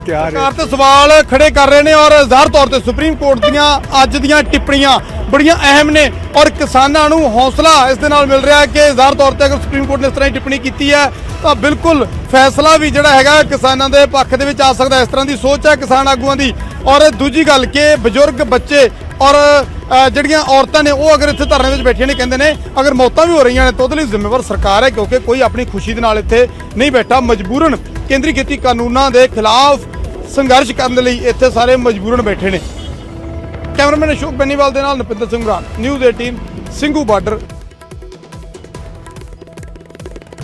सरकार ते सवाल खड़े कर रहे हैं और ज़ाहिर तौर पर सुप्रीम कोर्ट दियां अज दियां टिप्पणियां बड़ियां अहम ने और किसानों को हौसला इस दे नाल मिल रहा है कि ज़ाहिर तौर पर अगर सुप्रीम कोर्ट ने इस तरह की टिप्पणी की है तो बिल्कुल फैसला भी जिहड़ा हैगा किसानों के पक्ष दे विच आ सकदा है। इस तरह की सोच है किसान आगुआं दी। और दूजी गल कि बजुर्ग बच्चे और ਜਿਹੜੀਆਂ औरतां ने वो अगर इत्थे धरने में बैठियां ने कहंदे ने अगर मौतां भी हो रही ने तो ਉਹਦੇ ਲਈ ਜ਼ਿੰਮੇਵਾਰ ਸਰਕਾਰ है क्योंकि कोई अपनी खुशी ਦੇ ਨਾਲ ਇੱਥੇ नहीं बैठा। मजबूरन केंद्रीय खेती कानूनों के खिलाफ संघर्ष करने लिए इत्थे सारे मजबूरन बैठे ने। कैमरामैन अशोक बेनीवाल दे नाल नपिंदर सिंह बराड़, न्यूज़ 18 ਸਿੰਘੂ ਬਾਰਡਰ।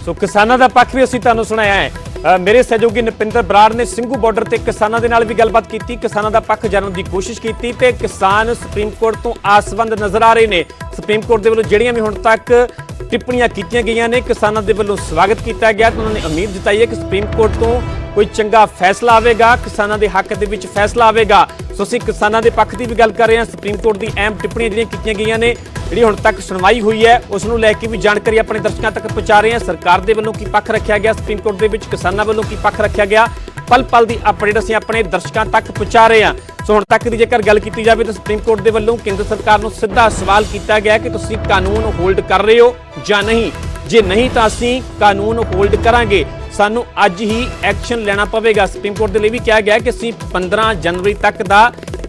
सो किसानों का पक्ष भी असीं तुहानूं सुणाया है। मेरे सहयोगी नपिंदर बराड़ ने ਸਿੰਘੂ बार्डर से किसानों के नाल भी गलबात की, किसानों का पक्ष जानने की कोशिश की ते किसान सुप्रीम कोर्ट तो आसवंद नज़र आ रहे हैं। सुप्रीम कोर्ट के वल्लों जिहड़ियां भी हुण तक टिप्पणियां कीतियां गईयां ने किसानों के वल्लों स्वागत किया गया। तो उन्होंने उम्मीद जताई है कि सुप्रीम कोर्ट तो कोई चंगा फैसला आवेगा, किसानों के हक दे विच फैसला आवेगा। सो असीं किसानों के पक्ष की भी गल कर रहे हैं। सुप्रीम कोर्ट की अहम टिप्पणियां जिहड़ियां कीतियां गईयां ने, जिहड़ी हुण तक सुनवाई हुई है उसनूं लैके भी जानकारी अपने दर्शकों तक पहुंचा रहे हैं। सरकार के वल्लों की पक्ष रखा गया, सुप्रीम कोर्ट के विच किसानों वल्लों की पक्ष रखा गया, पल पल की अपडेट असीं अपने दर्शकों तक पहुंचा रहे हैं। सो हुण तक की जेकर गल की जाए तो सुप्रीम कोर्ट के वल्लों केंद्र सरकार को सीधा सवाल किया गया कि तुसीं कानून होल्ड कर रहे हो या नहीं, जे नहीं तो असीं कानून होल्ड करांगे, सानू अज ही एक्शन लेना पवेगा। सुप्रीम कोर्ट के लिए भी कहा गया कि असीं 15 जनवरी तक का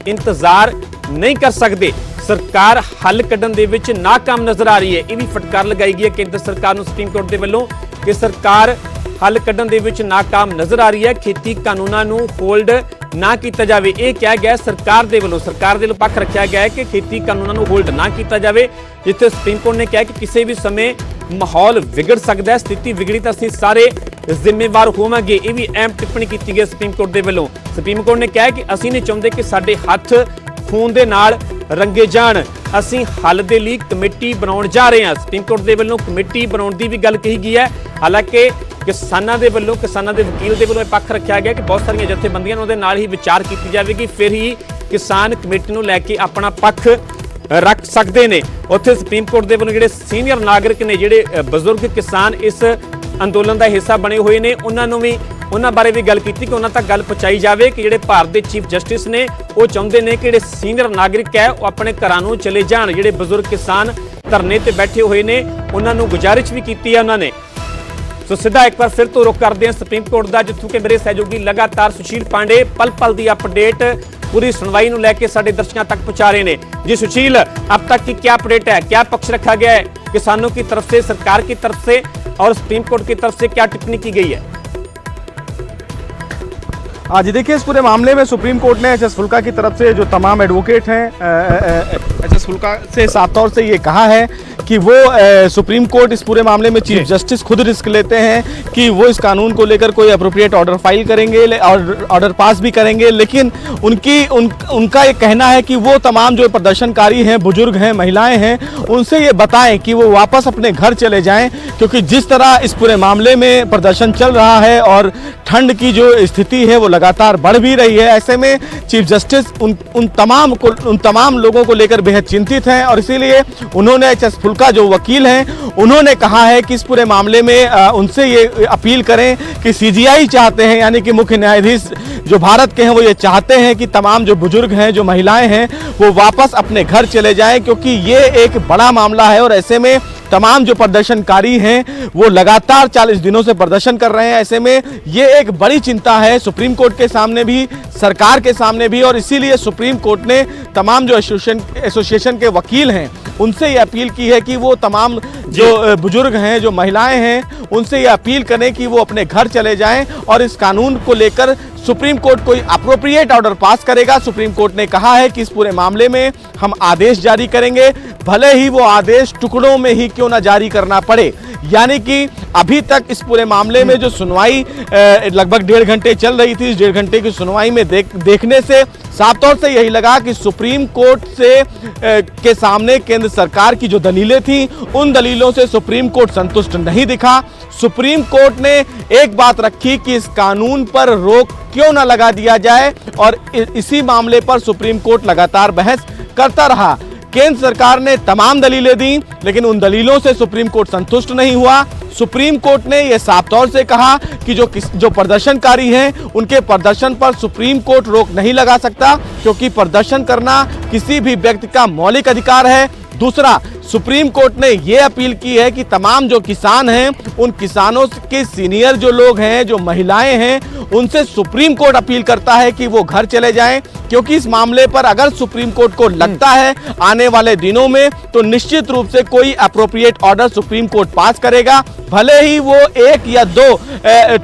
इंतजार नहीं कर सकते। सरकार हल कढ़न दे विच नाकाम नजर आ रही है। ये भी फटकार लगाई गई है केंद्र सरकार नूं सुप्रीम कोर्ट के वल्लों कि सरकार हल कढ़न दे विच नाकाम नजर आ रही है। खेती कानूनों नूं होल्ड ना किया जाए, ये कहा गया सरकार के वल्लों। सरकार के पक्ष रखा गया है कि खेती कानूनों नूं होल्ड ना किया जाए, जिथे सुप्रीम कोर्ट ने कहा कि किसी भी समय माहौल विगड़ सकता है, स्थिति बिगड़ी तो असीं सारे जिम्मेवार होवांगे। ये भी अहम टिप्पणी की गई सुप्रीम कोर्ट के वल्लों। सुप्रीम कोर्ट ने कहा कि असीं नहीं चाहुंदे कि साडे हत्थ खून दे नाल रंगे जाण, असीं हल दे लई कमेटी बनाउण जा रहे हैं। सुप्रीम कोर्ट के वल्लों कमेटी बनाउण दी भी गल कही गई है। हालांकि किसानों के वल्लों किसानों के वकील के वल्लों पक्ष रखा गया कि बहुत सारिया जथेबंदियां उहदे नाल ही विचार की जाएगी, फिर ही किसान कमेटी नूं लैके अपना पक्ष रख सकते हैं। उत्थे सुप्रीम कोर्ट के वल्लों जिहड़े सीनियर नागरिक ने, जिहड़े बजुर्ग किसान इस अंदोलन का हिस्सा बने हुए हैं, उन्होंने भी उन्होंने बारे भी गल की कि उन्होंने तक गल पहुँचाई जाए कि जिहड़े भारत के चीफ जस्टिस ने वो चाहते हैं कि जिहड़े सीनियर नागरिक है वो अपने घरां नूं चले जाण। जिहड़े बजुर्ग किसान धरने ते बैठे हुए हैं उन्होंने गुजारिश भी की है उन्होंने। सो सीधा एक बार फिर तो रुख करते हैं सुप्रीम कोर्ट का, जिथों के मेरे सहयोगी लगातार सुशील पांडे पल पल की अपडेट पूरी सुनवाई नूं लैके साडे दर्शकों तक पहुंचा रहे हैं। जी सुशील, अब तक की क्या अपडेट है, क्या पक्ष रखा गया है किसानों की तरफ से, सरकार की तरफ से और सुप्रीम कोर्ट की तरफ से क्या टिप्पणी की गई है? जी देखिए, इस पूरे मामले में सुप्रीम कोर्ट ने एच.एस. फुल्का की तरफ से जो तमाम एडवोकेट हैं एच.एस. फुल्का से साफ तौर से ये कहा है कि वो सुप्रीम कोर्ट इस पूरे मामले में चीफ जस्टिस खुद रिस्क लेते हैं कि वो इस कानून को लेकर कोई अप्रोप्रिएट ऑर्डर फाइल करेंगे और ऑर्डर पास भी करेंगे, लेकिन उनका ये कहना है कि वो तमाम जो प्रदर्शनकारी हैं, बुजुर्ग हैं, महिलाएं हैं, उनसे ये बताएं कि वो वापस अपने घर चले जाएं, क्योंकि जिस तरह इस पूरे मामले में प्रदर्शन चल रहा है और ठंड की जो स्थिति है वो लगातार बढ़ भी रही है, ऐसे में चीफ जस्टिस उन तमाम लोगों को लेकर बेहद चिंतित हैं। और इसीलिए उन्होंने एच.एस. फुल्का जो वकील हैं उन्होंने कहा है कि इस पूरे मामले में उनसे ये अपील करें कि सीजीआई चाहते हैं, यानी कि मुख्य न्यायाधीश जो भारत के हैं वो ये चाहते हैं कि तमाम जो बुजुर्ग हैं, जो महिलाएं हैं, वो वापस अपने घर चले जाएं, क्योंकि ये एक बड़ा मामला है और ऐसे में तमाम जो प्रदर्शनकारी हैं वो लगातार 40 दिनों से प्रदर्शन कर रहे हैं। ऐसे में ये एक बड़ी चिंता है सुप्रीम कोर्ट के सामने भी, सरकार के सामने भी, और इसीलिए सुप्रीम कोर्ट ने तमाम जो एसोसिएशन के वकील हैं उनसे ये अपील की है कि वो तमाम जो बुजुर्ग हैं, जो महिलाएं हैं, उनसे ये अपील करें कि वो अपने घर चले जाएं और इस कानून को लेकर सुप्रीम कोर्ट कोई अप्रोप्रिएट ऑर्डर पास करेगा। सुप्रीम कोर्ट ने कहा है कि इस पूरे मामले में हम आदेश जारी करेंगे, भले ही वो आदेश टुकड़ों में ही क्यों ना जारी करना पड़े। यानी कि अभी तक इस पूरे मामले में जो सुनवाई लगभग 1.5 घंटे चल रही थी, इस 1.5 घंटे की सुनवाई में देखने से साफ तौर से यही लगा कि सुप्रीम कोर्ट से के सामने केंद्र सरकार की जो दलीलें थी उन दलीलों से सुप्रीम कोर्ट संतुष्ट नहीं दिखा। सुप्रीम कोर्ट ने एक बात रखी कि इस कानून पर रोक क्यों ना लगा दिया जाए और इसी मामले पर सुप्रीम कोर्ट लगातार बहस करता रहा। केंद्र सरकार ने तमाम दलीलें दी, लेकिन उन दलीलों से सुप्रीम कोर्ट संतुष्ट नहीं हुआ। सुप्रीम कोर्ट ने यह साफ तौर से कहा कि जो प्रदर्शनकारी हैं उनके प्रदर्शन पर सुप्रीम कोर्ट रोक नहीं लगा सकता, क्योंकि प्रदर्शन करना किसी भी व्यक्ति का मौलिक अधिकार है। दूसरा, सुप्रीम कोर्ट ने यह अपील की है कि तमाम जो किसान हैं, उन किसानों के सीनियर जो लोग हैं, जो महिलाएं हैं, उनसे सुप्रीम कोर्ट अपील करता है कि वो घर चले जाएं, क्योंकि इस मामले पर अगर सुप्रीम कोर्ट को लगता है आने वाले दिनों में, तो निश्चित रूप से कोई अप्रोप्रिएट ऑर्डर सुप्रीम कोर्ट पास करेगा, भले ही वो 1 या 2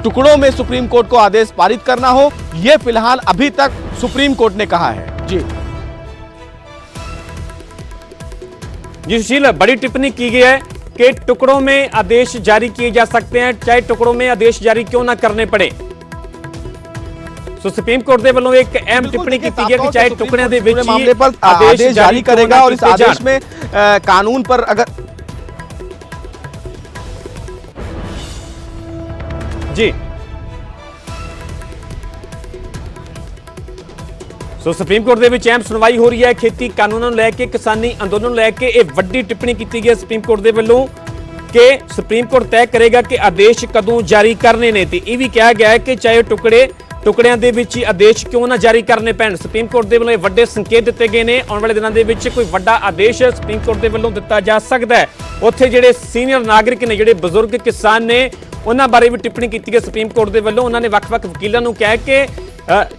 टुकड़ों में सुप्रीम कोर्ट को आदेश पारित करना हो। यह फिलहाल अभी तक सुप्रीम कोर्ट ने कहा है। जी सुशील, बड़ी टिप्पणी की गई है कि टुकड़ों में आदेश जारी किए जा सकते हैं, चाहे टुकड़ों में आदेश जारी क्यों ना करने पड़े। सुप्रीम कोर्ट ਦੇ ਵੱਲੋਂ एक अहम टिप्पणी की गई है कि चाहे टुकड़िਆਂ ਦੇ ਵਿੱਚ मामले पर आदेश जारी करेगा और इस आदेश में कानून पर अगर जी ਸੋ ਸੁਪਰੀਮ ਕੋਰਟ ਦੇ ਵਿੱਚ ਅਹਿਮ ਸੁਣਵਾਈ ਹੋ ਰਹੀ ਹੈ ਖੇਤੀ ਕਾਨੂੰਨਾਂ ਨੂੰ ਲੈ ਕੇ, ਕਿਸਾਨੀ ਅੰਦੋਲਨ ਨੂੰ ਲੈ ਕੇ। ਇਹ ਵੱਡੀ ਟਿੱਪਣੀ ਕੀਤੀ ਗਈ ਹੈ ਸੁਪਰੀਮ ਕੋਰਟ ਦੇ ਵੱਲੋਂ ਕਿ ਸੁਪਰੀਮ ਕੋਰਟ ਤੈਅ ਕਰੇਗਾ ਕਿ ਆਦੇਸ਼ ਕਦੋਂ ਜਾਰੀ ਕਰਨੇ ਨੇ, ਤੇ ਇਹ ਵੀ ਕਿਹਾ ਗਿਆ ਹੈ ਕਿ ਚਾਹੇ ਟੁਕੜਿਆਂ ਦੇ ਵਿੱਚ ਹੀ ਆਦੇਸ਼ ਕਿਉਂ ਨਾ ਜਾਰੀ ਕਰਨੇ ਪੈਣ। ਸੁਪਰੀਮ ਕੋਰਟ ਦੇ ਵੱਲੋਂ ਇਹ ਵੱਡੇ ਸੰਕੇਤ ਦਿੱਤੇ ਗਏ ਨੇ। ਆਉਣ ਵਾਲੇ ਦਿਨਾਂ ਦੇ ਵਿੱਚ ਕੋਈ ਵੱਡਾ ਆਦੇਸ਼ ਸੁਪਰੀਮ ਕੋਰਟ ਦੇ ਵੱਲੋਂ ਦਿੱਤਾ ਜਾ ਸਕਦਾ ਹੈ। ਉੱਥੇ ਜਿਹੜੇ ਸੀਨੀਅਰ ਨਾਗਰਿਕ ਨੇ, ਜਿਹੜੇ ਬਜ਼ੁਰਗ ਕਿਸਾਨ ਨੇ, ਉਹਨਾਂ ਬਾਰੇ ਵੀ ਟਿੱਪਣੀ ਕੀਤੀ ਹੈ ਸੁਪਰੀਮ ਕੋਰਟ ਦੇ ਵੱਲੋਂ। ਉਹਨਾਂ ਨੇ ਵੱਖ-ਵੱਖ ਵਕੀਲਾਂ ਨੂੰ ਕਿਹਾ ਕਿ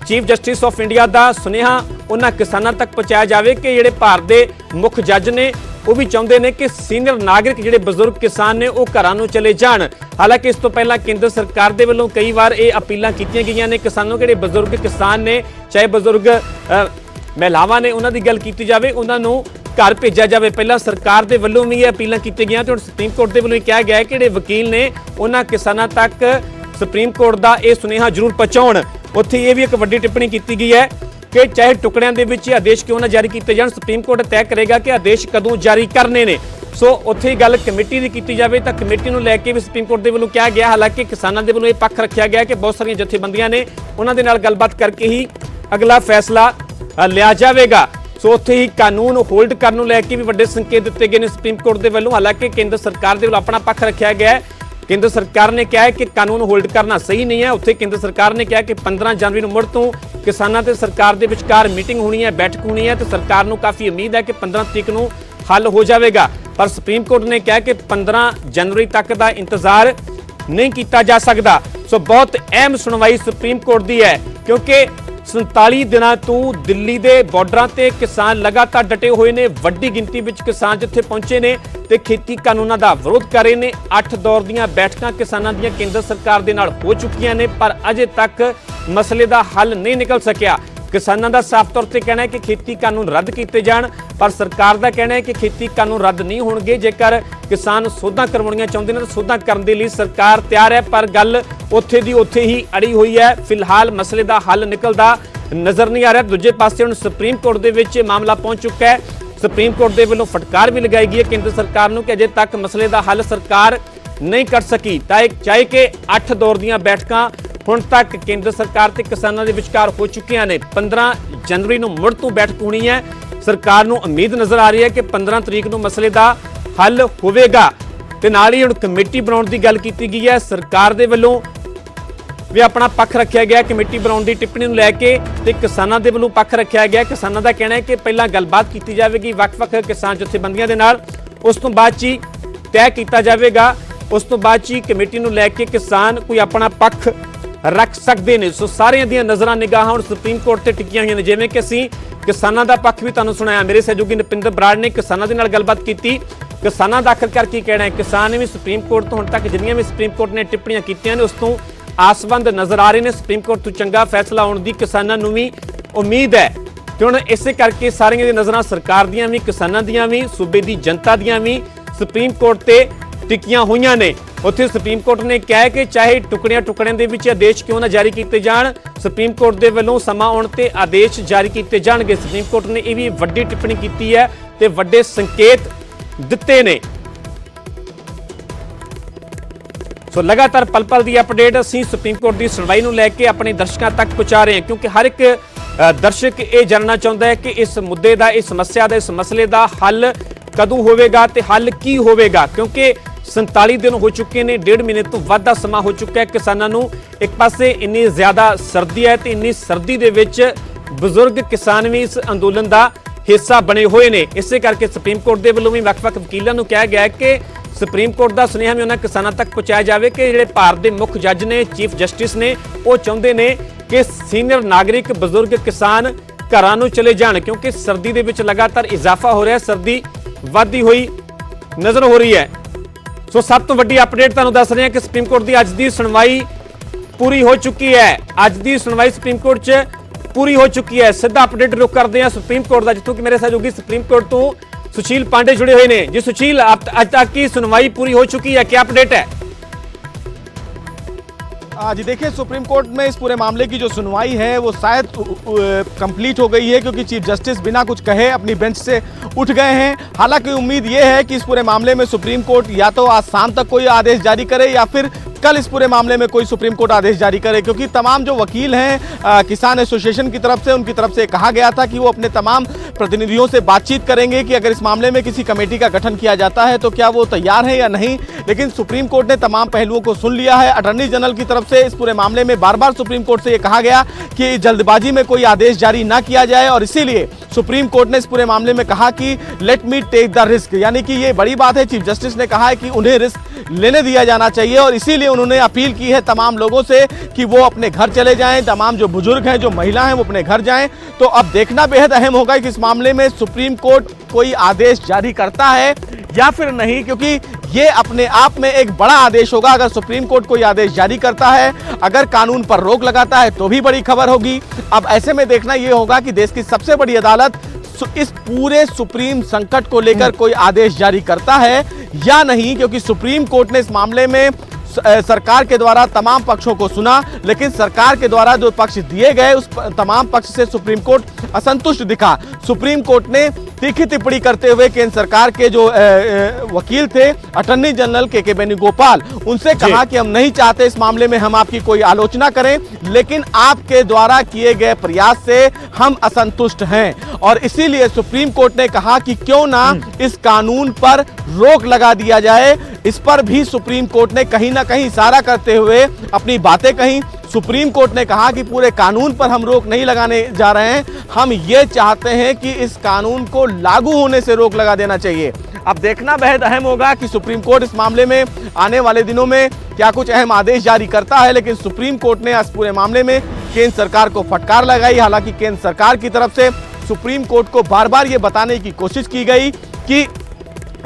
ਚੀਫ ਜਸਟਿਸ ਆਫ ਇੰਡੀਆ ਦਾ ਸੁਨੇਹਾ ਉਹਨਾਂ ਕਿਸਾਨਾਂ ਤੱਕ ਪਹੁੰਚਾਇਆ ਜਾਵੇ ਕਿ ਜਿਹੜੇ ਭਾਰਤ ਦੇ ਮੁੱਖ ਜੱਜ ਨੇ ਉਹ ਵੀ ਚਾਹੁੰਦੇ ਨੇ ਕਿ ਸੀਨੀਅਰ ਨਾਗਰਿਕ ਜਿਹੜੇ ਬਜ਼ੁਰਗ ਕਿਸਾਨ ਨੇ ਉਹ ਘਰਾਂ ਨੂੰ ਚਲੇ ਜਾਣ। ਹਾਲਾਂਕਿ ਇਸ ਤੋਂ ਪਹਿਲਾਂ ਕੇਂਦਰ ਸਰਕਾਰ ਦੇ ਵੱਲੋਂ ਕਈ ਵਾਰ ਇਹ ਅਪੀਲਾਂ ਕੀਤੀਆਂ ਗਈਆਂ ਨੇ ਕਿਸਾਨਾਂ, ਜਿਹੜੇ ਬਜ਼ੁਰਗ ਕਿਸਾਨ ਨੇ, ਚਾਹੇ ਬਜ਼ੁਰਗ ਮਹਿਲਾਵਾਂ ਨੇ, ਉਹਨਾਂ ਦੀ ਗੱਲ ਕੀਤੀ ਜਾਵੇ, ਉਹਨਾਂ ਨੂੰ ਘਰ ਭੇਜਿਆ ਜਾਵੇ। ਪਹਿਲਾਂ ਸਰਕਾਰ ਦੇ ਵੱਲੋਂ ਵੀ ਇਹ ਅਪੀਲਾਂ ਕੀਤੀਆਂ ਗਈਆਂ ਤੇ ਹੁਣ ਸੁਪਰੀਮ ਕੋਰਟ ਦੇ ਵੱਲੋਂ ਇਹ ਕਿਹਾ ਗਿਆ ਹੈ ਕਿ ਜਿਹੜੇ ਵਕੀਲ ਨੇ ਉਹਨਾਂ ਕਿਸਾਨਾਂ ਤੱਕ ਸੁਪਰੀਮ ਕੋਰਟ ਦਾ ਇਹ ਸੁਨੇਹਾ ਜ਼ਰੂਰ ਪਹੁੰਚਾਉਣ। ਉੱਥੇ ਇਹ ਵੀ ਇੱਕ ਵੱਡੀ ਟਿੱਪਣੀ ਕੀਤੀ ਗਈ ਹੈ ਕਿ ਚਾਹੇ ਟੁਕੜਿਆਂ ਦੇ ਵਿੱਚ ਆਦੇਸ਼ ਕਿਉਂ ਨਾ ਜਾਰੀ ਕੀਤੇ ਜਾਣ, ਸੁਪਰੀਮ ਕੋਰਟ ਤੈਅ ਕਰੇਗਾ ਕਿ ਆਦੇਸ਼ ਕਦੋਂ ਜਾਰੀ ਕਰਨੇ ਨੇ। ਸੋ ਉੱਥੇ ਹੀ ਗੱਲ ਕਮੇਟੀ ਦੀ ਕੀਤੀ ਜਾਵੇ ਤਾਂ ਕਮੇਟੀ ਨੂੰ ਲੈ ਕੇ ਵੀ ਸੁਪਰੀਮ ਕੋਰਟ ਦੇ ਵੱਲੋਂ ਕਿਹਾ ਗਿਆ। ਹਾਲਾਂਕਿ ਕਿਸਾਨਾਂ ਦੇ ਵੱਲੋਂ ਇਹ ਪੱਖ ਰੱਖਿਆ ਗਿਆ ਕਿ ਬਹੁਤ ਸਾਰੀਆਂ ਜਥੇਬੰਦੀਆਂ ਨੇ, ਉਹਨਾਂ ਦੇ ਨਾਲ ਗੱਲਬਾਤ ਕਰਕੇ ਹੀ ਅਗਲਾ ਫੈਸਲਾ ਲਿਆ ਜਾਵੇਗਾ। ਸੋ ਉੱਥੇ ਹੀ ਕਾਨੂੰਨ ਹੋਲਡ ਕਰਨ ਨੂੰ ਲੈ ਕੇ ਵੀ ਵੱਡੇ ਸੰਕੇਤ ਦਿੱਤੇ ਗਏ ਨੇ ਸੁਪਰੀਮ ਕੋਰਟ ਦੇ ਵੱਲੋਂ। ਹਾਲਾਂਕਿ ਕੇਂਦਰ ਸਰਕਾਰ ਦੇ ਵੱਲੋਂ ਆਪਣਾ ਪੱਖ ਰੱਖਿਆ ਗਿਆ ਹੈ। ਕੇਂਦਰ ਸਰਕਾਰ ਨੇ ਕਿਹਾ ਹੈ ਕਿ ਕਾਨੂੰਨ ਹੋਲਡ ਕਰਨਾ ਸਹੀ ਨਹੀਂ ਹੈ। ਉੱਥੇ ਕੇਂਦਰ ਸਰਕਾਰ ਨੇ ਕਿਹਾ ਕਿ 15 ਜਨਵਰੀ ਨੂੰ ਮੁੜ ਤੋਂ ਕਿਸਾਨਾਂ ਤੇ ਸਰਕਾਰ ਦੇ ਵਿਚਕਾਰ ਮੀਟਿੰਗ ਹੋਣੀ ਹੈ, ਬੈਠਕ ਹੋਣੀ ਹੈ ਤੇ ਸਰਕਾਰ ਨੂੰ ਕਾਫੀ ਉਮੀਦ ਹੈ ਕਿ 15 ਤਰੀਕ ਨੂੰ ਹੱਲ ਹੋ ਜਾਵੇਗਾ। ਪਰ ਸੁਪਰੀਮ ਕੋਰਟ ਨੇ ਕਿਹਾ ਕਿ 15 ਜਨਵਰੀ ਤੱਕ ਦਾ ਇੰਤਜ਼ਾਰ ਨਹੀਂ ਕੀਤਾ ਜਾ ਸਕਦਾ। ਸੋ ਬਹੁਤ ਅਹਿਮ ਸੁਣਵਾਈ ਸੁਪਰੀਮ ਕੋਰਟ ਦੀ ਹੈ, ਕਿਉਂਕਿ 47 ਦਿਨਾਂ ਤੋਂ ਦਿੱਲੀ ਦੇ ਬਾਰਡਰਾਂ ਤੇ ਕਿਸਾਨ ਲਗਾਤਾਰ ਡਟੇ ਹੋਏ ਨੇ। ਵੱਡੀ ਗਿਣਤੀ ਵਿੱਚ ਕਿਸਾਨ ਜਿੱਥੇ ਪਹੁੰਚੇ ਨੇ ਤੇ ਖੇਤੀ ਕਾਨੂੰਨਾਂ ਦਾ ਵਿਰੋਧ ਕਰ ਰਹੇ ਨੇ। 8 ਦੌਰ ਦੀਆਂ ਬੈਠਕਾਂ ਕਿਸਾਨਾਂ ਦੀਆਂ ਕੇਂਦਰ ਸਰਕਾਰ ਦੇ ਨਾਲ ਹੋ ਚੁੱਕੀਆਂ ਨੇ, ਪਰ ਅਜੇ ਤੱਕ ਮਸਲੇ ਦਾ ਹੱਲ ਨਹੀਂ ਨਿਕਲ ਸਕਿਆ। ਕਿਸਾਨਾਂ ਦਾ ਸਾਫ਼ ਤੌਰ ਤੇ ਕਹਿਣਾ ਹੈ ਕਿ ਖੇਤੀ ਕਾਨੂੰਨ ਰੱਦ ਕੀਤੇ ਜਾਣ, ਪਰ ਸਰਕਾਰ ਦਾ ਕਹਿਣਾ ਹੈ ਕਿ ਖੇਤੀ ਕਾਨੂੰਨ ਰੱਦ ਨਹੀਂ ਹੋਣਗੇ। ਜੇਕਰ ਕਿਸਾਨ ਸੋਧਾਂ ਕਰਵਾਉਣੀਆਂ ਚਾਹੁੰਦੇ ਨੇ ਤਾਂ ਸੋਧਾਂ ਕਰਨ ਦੇ ਲਈ ਸਰਕਾਰ ਤਿਆਰ ਹੈ, ਪਰ ਗੱਲ ਉੱਥੇ ਦੀ ਉੱਥੇ ਹੀ ਅੜੀ ਹੋਈ ਹੈ। ਫਿਲਹਾਲ ਮਸਲੇ ਦਾ ਹੱਲ ਨਿਕਲਦਾ ਨਜ਼ਰ ਨਹੀਂ ਆ ਰਿਹਾ। ਦੂਜੇ ਪਾਸੇ ਹੁਣ ਸੁਪਰੀਮ ਕੋਰਟ ਦੇ ਵਿੱਚ ਮਾਮਲਾ ਪਹੁੰਚ ਚੁੱਕਾ ਹੈ। ਸੁਪਰੀਮ ਕੋਰਟ ਦੇ ਵੱਲੋਂ ਫਟਕਾਰ ਵੀ ਲਗਾਈ ਗਈ ਹੈ ਕੇਂਦਰ ਸਰਕਾਰ ਨੂੰ ਕਿ ਅਜੇ ਤੱਕ ਮਸਲੇ ਦਾ ਹੱਲ ਸਰਕਾਰ ਨਹੀਂ ਕਰ ਸਕੀ। ਤਾਂ ਚਾਹੇ ਕਿ 8 ਦੌਰ ਦੀਆਂ ਬੈਠਕਾਂ ਹੁਣ ਤੱਕ ਕੇਂਦਰ ਸਰਕਾਰ ਤੇ ਕਿਸਾਨਾਂ ਦੇ ਵਿਚਕਾਰ ਹੋ ਚੁੱਕੀਆਂ ਨੇ। 15 ਜਨਵਰੀ ਨੂੰ ਮੁੜ ਤੋਂ ਬੈਠਕ ਹੋਣੀ ਹੈ। ਸਰਕਾਰ ਨੂੰ ਉਮੀਦ ਨਜ਼ਰ ਆ ਰਹੀ ਹੈ ਕਿ 15 ਤਰੀਕ ਨੂੰ ਮਸਲੇ ਦਾ ਹੱਲ ਹੋਵੇਗਾ। ਤੇ ਨਾਲ ਹੀ ਹੁਣ ਕਮੇਟੀ ਬਣਾਉਣ ਦੀ ਗੱਲ ਕੀਤੀ ਗਈ ਹੈ। ਸਰਕਾਰ ਦੇ ਵੱਲੋਂ ਵੀ ਆਪਣਾ ਪੱਖ ਰੱਖਿਆ ਗਿਆ ਕਮੇਟੀ ਬਣਾਉਣ ਦੀ ਟਿੱਪਣੀ ਨੂੰ ਲੈ ਕੇ, ਤੇ ਕਿਸਾਨਾਂ ਦੇ ਵੱਲੋਂ ਪੱਖ ਰੱਖਿਆ ਗਿਆ। ਕਿਸਾਨਾਂ ਦਾ ਕਹਿਣਾ ਹੈ ਕਿ ਪਹਿਲਾਂ ਗੱਲਬਾਤ ਕੀਤੀ ਜਾਵੇਗੀ ਵੱਖ-ਵੱਖ ਕਿਸਾਨ ਜਥੇਬੰਦੀਆਂ ਦੇ ਨਾਲ, ਉਸ ਤੋਂ ਬਾਅਦ 'ਚ ਹੀ ਤੈਅ ਕੀਤਾ ਜਾਵੇਗਾ। ਉਸ ਤੋਂ ਬਾਅਦ 'ਚ ਹੀ ਕਮੇਟੀ ਨੂੰ ਲੈ ਕੇ ਕਿਸਾਨ ਕੋਈ ਆਪਣਾ ਪੱਖ ਰੱਖ ਸਕਦੇ ਨੇ। ਸੋ ਸਾਰਿਆਂ ਦੀਆਂ ਨਜ਼ਰਾਂ ਨਿਗਾਹਾਂ ਹੁਣ ਸੁਪਰੀਮ ਕੋਰਟ ਤੇ ਟਿਕੀਆਂ ਹੋਈਆਂ ਨੇ। ਜਿਵੇਂ ਕਿ ਅਸੀਂ ਕਿਸਾਨਾਂ ਦਾ ਪੱਖ ਵੀ ਤੁਹਾਨੂੰ ਸੁਣਾਇਆ, ਮੇਰੇ ਸਹਿਯੋਗੀ ਨਪਿੰਦਰ ਬਰਾੜ ਨੇ ਕਿਸਾਨਾਂ ਦੇ ਨਾਲ ਗੱਲਬਾਤ ਕੀਤੀ। ਕਿਸਾਨਾਂ ਦਾ ਆਖਰਕਾਰ ਕੀ ਕਹਿਣਾ ਹੈ, ਕਿਸਾਨ ਨੇ ਵੀ ਸੁਪਰੀਮ ਕੋਰਟ ਤੋਂ ਹੁਣ ਤੱਕ ਜਿੰਨੀਆਂ ਵੀ ਸੁਪਰੀਮ ਕੋਰਟ ਨੇ ਟਿੱਪਣੀਆਂ ਕੀਤੀਆਂ ਨੇ ਉਸ ਤੋਂ ਆਸਵੰਦ ਨਜ਼ਰ ਆ ਰਹੇ ਨੇ। ਸੁਪਰੀਮ ਕੋਰਟ ਤੋਂ ਚੰਗਾ ਫੈਸਲਾ ਆਉਣ ਦੀ ਕਿਸਾਨਾਂ ਨੂੰ ਵੀ ਉਮੀਦ ਹੈ। ਤੇ ਹੁਣ ਇਸੇ ਕਰਕੇ ਸਾਰੀਆਂ ਦੀਆਂ ਨਜ਼ਰਾਂ ਸਰਕਾਰ ਦੀਆਂ ਵੀ, ਕਿਸਾਨਾਂ ਦੀਆਂ ਵੀ, ਸੂਬੇ ਦੀ ਜਨਤਾ ਦੀਆਂ ਵੀ ਸੁਪਰੀਮ ਕੋਰਟ ਤੇ ਟਿਕੀਆਂ ਹੋਈਆਂ ਨੇ। ਉੱਥੇ ਸੁਪਰੀਮ ਕੋਰਟ ਨੇ ਕਿਹਾ ਹੈ ਕਿ ਚਾਹੇ ਟੁਕੜਿਆਂ ਦੇ ਵਿੱਚ ਆਦੇਸ਼ ਕਿਉਂ ਨਾ ਜਾਰੀ ਕੀਤੇ ਜਾਣ, ਸੁਪਰੀਮ ਕੋਰਟ ਦੇ ਵੱਲੋਂ ਸਮਾਂ ਆਉਣ ਤੇ ਆਦੇਸ਼ ਜਾਰੀ ਕੀਤੇ ਜਾਣਗੇ। ਸੁਪਰੀਮ ਕੋਰਟ ਨੇ ਇਹ ਵੀ ਵੱਡੀ ਟਿੱਪਣੀ ਕੀਤੀ ਹੈ ਤੇ ਵੱਡੇ ਸੰਕੇਤ ਦਿੱਤੇ ਨੇ। ਸੋ ਲਗਾਤਾਰ ਪਲ-ਪਲ ਦੀ ਅਪਡੇਟ ਅਸੀਂ ਸੁਪਰੀਮ ਕੋਰਟ ਦੀ ਸੁਣਵਾਈ ਨੂੰ ਲੈ ਕੇ ਆਪਣੇ ਦਰਸ਼ਕਾਂ ਤੱਕ ਪਹੁੰਚਾ ਰਹੇ ਹਾਂ, ਕਿਉਂਕਿ ਹਰ ਇੱਕ ਦਰਸ਼ਕ ਇਹ ਜਾਣਨਾ ਚਾਹੁੰਦਾ ਹੈ ਕਿ ਇਸ ਮੁੱਦੇ ਦਾ, ਇਸ ਸਮੱਸਿਆ ਦਾ, ਇਸ ਮਸਲੇ ਦਾ ਹੱਲ ਕਦੋਂ ਹੋਵੇਗਾ ਤੇ ਹੱਲ ਕੀ ਹੋਵੇਗਾ। ਕਿਉਂਕਿ 47 दिन ਹੋ ਚੁੱਕੇ ਨੇ, 1.5 ਮਹੀਨੇ ਤੋਂ ਵੱਧ ਦਾ ਸਮਾਂ ਹੋ ਚੁੱਕਾ ਹੈ। ਕਿਸਾਨਾਂ ਨੂੰ ਇੱਕ ਪਾਸੇ ਇੰਨੀ ਜ਼ਿਆਦਾ ਸਰਦੀ ਹੈ ਤੇ ਇੰਨੀ ਸਰਦੀ ਦੇ ਵਿੱਚ ਬਜ਼ੁਰਗ ਕਿਸਾਨ ਵੀ ਇਸ ਅੰਦੋਲਨ ਦਾ ਹਿੱਸਾ ਬਣੇ ਹੋਏ ਨੇ। ਇਸੇ ਕਰਕੇ ਸੁਪਰੀਮ ਕੋਰਟ ਦੇ ਵੱਲੋਂ ਵੀ ਵੱਖ-ਵੱਖ ਵਕੀਲਾਂ ਨੂੰ ਕਿਹਾ ਗਿਆ ਹੈ ਕਿ ਸੁਪਰੀਮ ਕੋਰਟ ਦਾ ਸੁਨੇਹਾ ਵੀ ਉਹਨਾਂ ਕਿਸਾਨਾਂ ਤੱਕ ਪਹੁੰਚਾਇਆ ਜਾਵੇ ਕਿ ਜਿਹੜੇ ਭਾਰਤ ਦੇ ਮੁੱਖ ਜੱਜ ਨੇ, ਚੀਫ ਜਸਟਿਸ ਨੇ, ਉਹ ਚਾਹੁੰਦੇ ਨੇ ਕਿ ਸੀਨੀਅਰ ਨਾਗਰਿਕ ਬਜ਼ੁਰਗ ਕਿਸਾਨ ਘਰਾਂ ਨੂੰ ਚਲੇ ਜਾਣ, ਕਿਉਂਕਿ ਸਰਦੀ ਦੇ ਵਿੱਚ ਲਗਾਤਾਰ ਇਜ਼ਾਫਾ ਹੋ ਰਿਹਾ, ਸਰਦੀ ਵੱਧਦੀ ਹੋਈ ਨਜ਼ਰ ਹੋ ਰਹੀ ਹੈ। ਸੋ ਸਭ ਤੋਂ ਵੱਡੀ ਅਪਡੇਟ ਤੁਹਾਨੂੰ ਦੱਸ ਰਹੇ ਹਾਂ ਕਿ ਸੁਪਰੀਮ ਕੋਰਟ ਦੀ ਅੱਜ ਦੀ ਸੁਣਵਾਈ ਪੂਰੀ ਹੋ ਚੁੱਕੀ ਹੈ। ਅੱਜ ਦੀ ਸੁਣਵਾਈ ਸੁਪਰੀਮ ਕੋਰਟ 'ਚ ਪੂਰੀ ਹੋ ਚੁੱਕੀ ਹੈ। ਸਿੱਧਾ ਅਪਡੇਟ ਰੁਕ ਕਰਦੇ हैं सुप्रीम कोर्ट का, जितों कि मेरे सहयोगी सुप्रीम कोर्ट तो सुशील पांडे जुड़े हुए हैं। जी सुशील, आज तक की सुनवाई पूरी हो चुकी है, क्या अपडेट है? जी देखिए, सुप्रीम कोर्ट में इस पूरे मामले की जो सुनवाई है वो शायद कंप्लीट हो गई है, क्योंकि चीफ जस्टिस बिना कुछ कहे अपनी बेंच से उठ गए हैं। हालांकि उम्मीद ये है कि इस पूरे मामले में सुप्रीम कोर्ट या तो आज शाम तक कोई आदेश जारी करे या फिर कल इस पूरे मामले में कोई सुप्रीम कोर्ट आदेश जारी करे, क्योंकि तमाम जो वकील हैं किसान एसोसिएशन की तरफ से, उनकी तरफ से कहा गया था कि वो अपने तमाम प्रतिनिधियों से बातचीत करेंगे कि अगर इस मामले में किसी कमेटी का गठन किया जाता है तो क्या वो तैयार है या नहीं। लेकिन सुप्रीम कोर्ट ने तमाम पहलुओं को सुन लिया है। अटॉर्नी जनरल की तरफ से इस पूरे मामले में बार बार सुप्रीम कोर्ट से ये कहा गया कि जल्दबाजी में कोई आदेश जारी ना किया जाए, और इसीलिए सुप्रीम कोर्ट ने इस पूरे मामले में कहा कि let me take the risk, यानी कि ये बड़ी बात है। चीफ जस्टिस ने कहा है कि उन्हें रिस्क लेने दिया जाना चाहिए, और इसीलिए उन्होंने अपील की है तमाम लोगों से कि वो अपने घर चले जाएं, तमाम जो बुजुर्ग हैं, जो महिला हैं, वो अपने घर जाएं। तो अब देखना बेहद अहम होगा कि इस मामले में सुप्रीम कोर्ट कोई आदेश जारी करता है या फिर नहीं, क्योंकि ये अपने आप में एक बड़ा आदेश होगा। अगर सुप्रीम कोर्ट कोई आदेश जारी करता है, अगर कानून पर रोक लगाता है, तो भी बड़ी खबर होगी। अब ऐसे में देखना ये होगा कि देश की सबसे बड़ी अदालत इस पूरे सुप्रीम संकट को लेकर कोई आदेश जारी करता है या नहीं, क्योंकि सुप्रीम कोर्ट ने इस मामले में सरकार के द्वारा तमाम पक्षों को सुना, लेकिन सरकार के द्वारा जो पक्ष दिए गए उस तमाम पक्ष से सुप्रीम कोर्ट असंतुष्ट दिखा। सुप्रीम कोर्ट ने तीखी टिप्पणी करते हुए केंद्र सरकार के जो वकील थे, अटॉर्नी जनरल के वेणुगोपाल, उनसे कहा कि हम नहीं चाहते इस मामले में हम आपकी कोई आलोचना करें, लेकिन आपके द्वारा किए गए प्रयास से हम असंतुष्ट हैं, और इसीलिए सुप्रीम कोर्ट ने कहा कि क्यों ना इस कानून पर रोक लगा दिया जाए। इस पर भी सुप्रीम कोर्ट ने कहीं ना कहीं इशारा करते हुए अपनी बातें कही। सुप्रीम कोर्ट ने कहा कि पूरे कानून पर हम रोक नहीं लगाने जा रहे हैं, हम ये चाहते हैं कि इस कानून को लागू होने से रोक लगा देना चाहिए। अब देखना बेहद अहम होगा कि सुप्रीम कोर्ट इस मामले में आने वाले दिनों में क्या कुछ अहम आदेश जारी करता है, लेकिन सुप्रीम कोर्ट ने इस पूरे मामले में केंद्र सरकार को फटकार लगाई। हालांकि केंद्र सरकार की तरफ से सुप्रीम कोर्ट को बार बार ये बताने की कोशिश की गई कि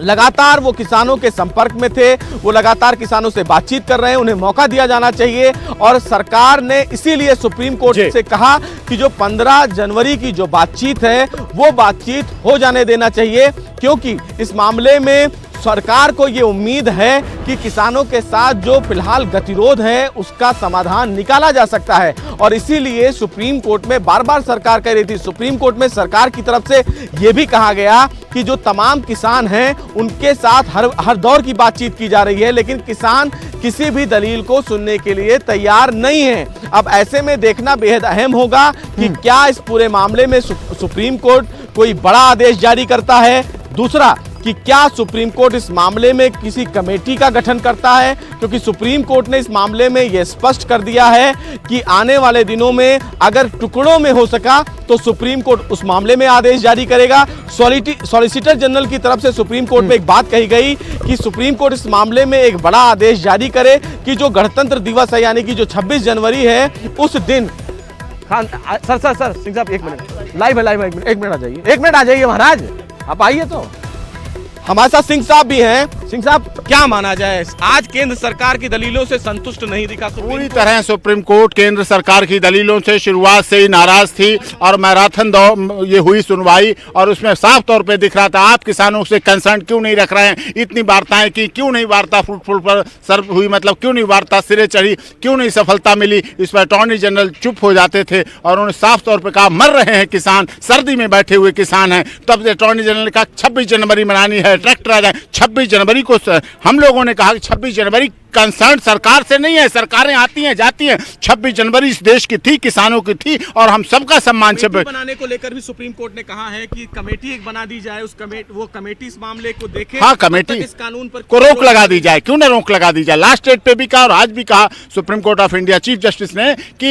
लगातार वो किसानों के संपर्क में थे, वो लगातार किसानों से बातचीत कर रहे हैं, उन्हें मौका दिया जाना चाहिए। और सरकार ने इसीलिए सुप्रीम कोर्ट से कहा कि जो 15 जनवरी की जो बातचीत है वो बातचीत हो जाने देना चाहिए, क्योंकि इस मामले में सरकार को ये उम्मीद है कि किसानों के साथ जो फिलहाल गतिरोध है उसका समाधान निकाला जा सकता है। और इसीलिए सुप्रीम कोर्ट में बार बार सरकार कह रही थी, सुप्रीम कोर्ट में सरकार की तरफ से ये भी कहा गया कि जो तमाम किसान हैं उनके साथ हर दौर की बातचीत की जा रही है, लेकिन किसान किसी भी दलील को सुनने के लिए तैयार नहीं है। अब ऐसे में देखना बेहद अहम होगा कि क्या इस पूरे मामले में सुप्रीम कोर्ट कोई बड़ा आदेश जारी करता है। दूसरा कि क्या सुप्रीम कोर्ट इस मामले में किसी कमेटी का गठन करता है, क्योंकि सुप्रीम कोर्ट ने इस मामले में यह स्पष्ट कर दिया है कि आने वाले दिनों में अगर टुकड़ों में हो सका तो सुप्रीम कोर्ट उस मामले में आदेश जारी करेगा। सॉलिसिटर जनरल की तरफ से सुप्रीम कोर्ट में एक बात कही गई कि सुप्रीम कोर्ट इस मामले में एक बड़ा आदेश जारी करे कि जो गणतंत्र दिवस है, यानी कि जो 26 जनवरी है, उस दिन खान सर सिंह साहब एक मिनट लाइव है, एक मिनट आ जाइए महाराज, आप आइए। तो हमारे साथ सिंह साहब भी हैं। सिंह साहब, क्या माना जाए, आज केंद्र सरकार की दलीलों से संतुष्ट नहीं दिखा पूरी तरह सुप्रीम कोर्ट केंद्र सरकार की दलीलों से शुरुआत से ही नाराज थी, और मैराथन दौर ये हुई सुनवाई, और उसमें साफ तौर पे दिख रहा था आप किसानों से कंसर्न क्यों नहीं रख रहे हैं। इतनी वार्ताएं की, क्यों नहीं वार्ता फ्रूटफुल पर सर हुई, मतलब क्यों नहीं वार्ता सिरे चढ़ी, क्यों नहीं सफलता मिली। इस पर अटॉर्नी जनरल चुप हो जाते थे, और उन्होंने साफ तौर पर कहा मर रहे हैं किसान, सर्दी में बैठे हुए किसान हैं। तब अटॉर्नी जनरल ने कहा 26 जनवरी मनानी है, ट्रैक्टर आ जाए। 26 जनवरी को हम लोगों ने कहा कि 26 जनवरी कंसर्न सरकार से नहीं है। सरकारें आती हैं जाती हैं, 26 जनवरी इस देश की थी, किसानों की थी और हम सबका सम्मान बनाने को लेकर भी सुप्रीम कोर्ट ने कहा है कि कमेटी एक बना दी जाए, वो कमेटी इस मामले को देखे। हाँ, कमेटी इस कानून पर को रोक लगा दी जाए। क्यों ना रोक लगा दी जाए? लास्ट डेट पे भी कहा और आज भी कहा supreme court of India chief justice ने कि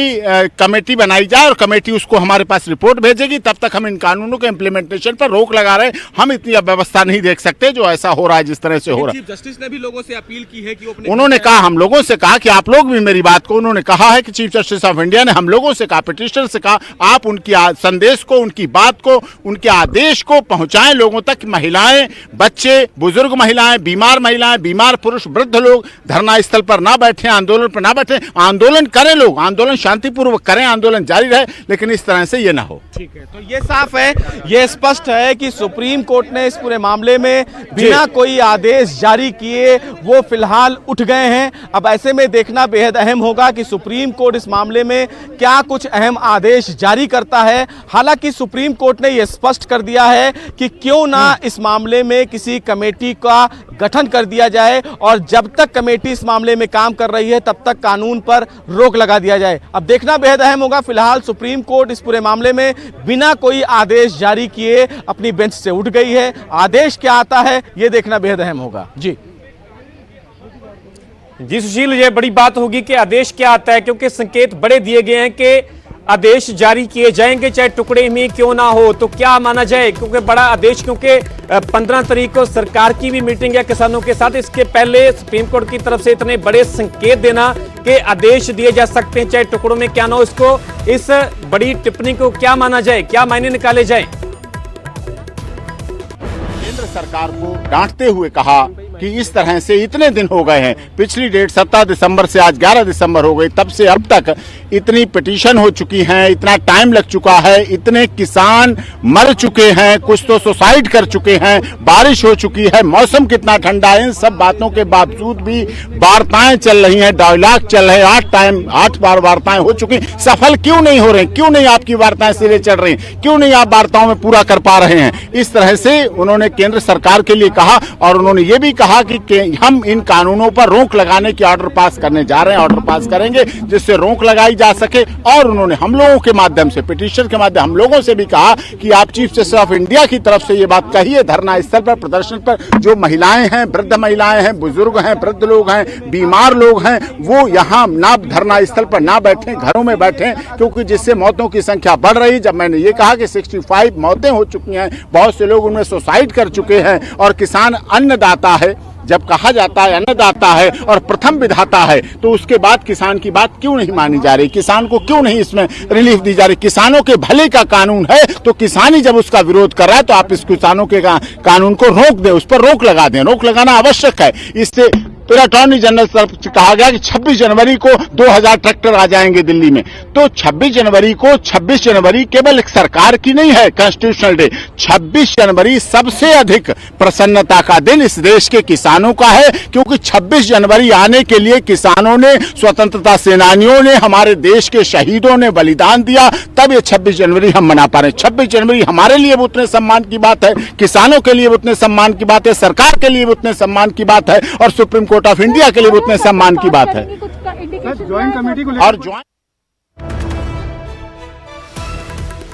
कमेटी बनाई जाए और कमेटी उसको हमारे पास रिपोर्ट भेजेगी, तब तक हम इन कानूनों के इम्प्लीमेंटेशन पर रोक लगा रहे हैं। हम इतनी अव्यवस्था नहीं देख सकते जो ऐसा हो रहा है, जिस तरह से हो रहा है। चीफ जस्टिस ने भी लोगों से अपील की है कि उन्होंने कहा, हम लोगों से कहा कि आप लोग भी मेरी बात को, उन्होंने कहा है कि चीफ जस्टिस ऑफ इंडिया ने हम लोगों से कहा, पिटिशनर से कहा, आप उनकी संदेश को, उनकी बात को, उनके आदेश को पहुंचाएं लोगों तक। महिलाएं, बच्चे, बुजुर्ग महिलाएं, बीमार पुरुष, वृद्ध लोग धरना स्थल पर ना बैठे, आंदोलन पर ना बैठे। आंदोलन करें लोग, आंदोलन शांतिपूर्वक करें, आंदोलन जारी रहे, लेकिन इस तरह से ये ना हो। ठीक है, तो ये साफ है, ये स्पष्ट है कि सुप्रीम कोर्ट ने इस पूरे मामले में बिना कोई आदेश जारी किए वो फिलहाल उठ गए हैं। अब ऐसे में देखना बेहद अहम होगा कि सुप्रीम कोर्ट इस मामले में क्या कुछ अहम आदेश जारी करता है। हालांकि सुप्रीम कोर्ट ने यह स्पष्ट कर दिया है कि क्यों ना इस मामले में किसी कमेटी का गठन कर दिया जाए और जब तक कमेटी इस मामले में काम कर रही है तब तक कानून पर रोक लगा दिया जाए। अब देखना बेहद अहम होगा। फिलहाल सुप्रीम कोर्ट इस पूरे मामले में बिना कोई आदेश जारी किए अपनी बेंच से उठ गई है। आदेश क्या आता है यह देखना बेहद अहम होगा। जी सुशील, ये बड़ी बात होगी कि आदेश क्या आता है, क्योंकि संकेत बड़े दिए गए हैं कि आदेश जारी किए जाएंगे चाहे टुकड़े में क्यों ना हो। तो क्या माना जाए, क्योंकि बड़ा आदेश, क्योंकि 15 तारीख को सरकार की भी मीटिंग है किसानों के साथ। इसके पहले सुप्रीम कोर्ट की तरफ से इतने बड़े संकेत देना कि आदेश दिए जा सकते हैं चाहे टुकड़ों में क्या ना हो, इसको, इस बड़ी टिप्पणी को क्या माना जाए, क्या मायने निकाले जाए? केंद्र सरकार को डांटते हुए कहा कि इस तरह से इतने दिन हो गए हैं, पिछली डेट 17 दिसंबर से आज 11 दिसंबर हो गई, तब से अब तक इतनी पिटीशन हो चुकी हैं, इतना टाइम लग चुका है, इतने किसान मर चुके हैं, कुछ तो सुसाइड कर चुके हैं, बारिश हो चुकी है, मौसम कितना ठंडा है, इन सब बातों के बावजूद भी वार्ताएं चल रही हैं, डायलॉग चल रहे हैं, 8 बार वार्ताएं हो चुकी, सफल क्यों नहीं हो रही? क्यों नहीं आपकी वार्ताएं सिरे चढ़ रही? क्यों नहीं आप वार्ताओं में पूरा कर पा रहे हैं? इस तरह से उन्होंने केंद्र सरकार के लिए कहा और उन्होंने ये भी कहा कि हम इन कानूनों पर रोक लगाने की ऑर्डर पास करने जा रहे हैं, ऑर्डर पास करेंगे जिससे रोक लगाई जा सके। और उन्होंने हम लोगों के माध्यम से, पिटीशन के माध्यम हम लोगों से भी कहा कि आप चीफ जस्टिस ऑफ इंडिया की तरफ से ये बात कहिए, धरना स्थल पर, प्रदर्शन पर जो महिलाएं हैं, वृद्ध महिलाएं हैं, बुजुर्ग हैं, वृद्ध लोग हैं, बीमार लोग हैं, वो यहाँ ना धरना स्थल पर ना बैठें, घरों में बैठें, क्योंकि जिससे मौतों की संख्या बढ़ रही। जब मैंने ये कहा कि 65 मौतें हो चुकी हैं, बहुत से लोग उनमें सुसाइड कर चुके हैं और किसान अन्नदाता है, जब कहा जाता है अन्नदाता है और प्रथम विधाता है, तो उसके बाद किसान की बात क्यों नहीं मानी जा रही? किसान को क्यों नहीं इसमें रिलीफ दी जा रही? किसानों के भले का कानून है, तो किसान ही जब उसका विरोध कर रहा है तो आप इस किसानों के कानून को रोक दें, उस पर रोक लगा दें। रोक लगाना आवश्यक है। इससे फिर अटॉर्नी जनरल तरफ से कहा गया कि 26 जनवरी को 2000 ट्रैक्टर आ जाएंगे दिल्ली में। तो 26 जनवरी केवल सरकार की नहीं है कॉन्स्टिट्यूशनल डे, 26 जनवरी सबसे अधिक प्रसन्नता का दिन इस देश के किसानों का है, क्योंकि 26 जनवरी आने के लिए किसानों ने, स्वतंत्रता सेनानियों ने, हमारे देश के शहीदों ने बलिदान दिया, तब ये 26 जनवरी हम मना पा रहे हैं। 26 जनवरी हमारे लिए भी उतने सम्मान की बात है, किसानों के लिए भी उतने सम्मान की बात है, सरकार के लिए भी उतने सम्मान की बात है और सुप्रीम कोर्ट ऑफ इंडिया के लिए उतने सम्मान की बात है। ज्वाइंट कमेटी को और ज्वाइंट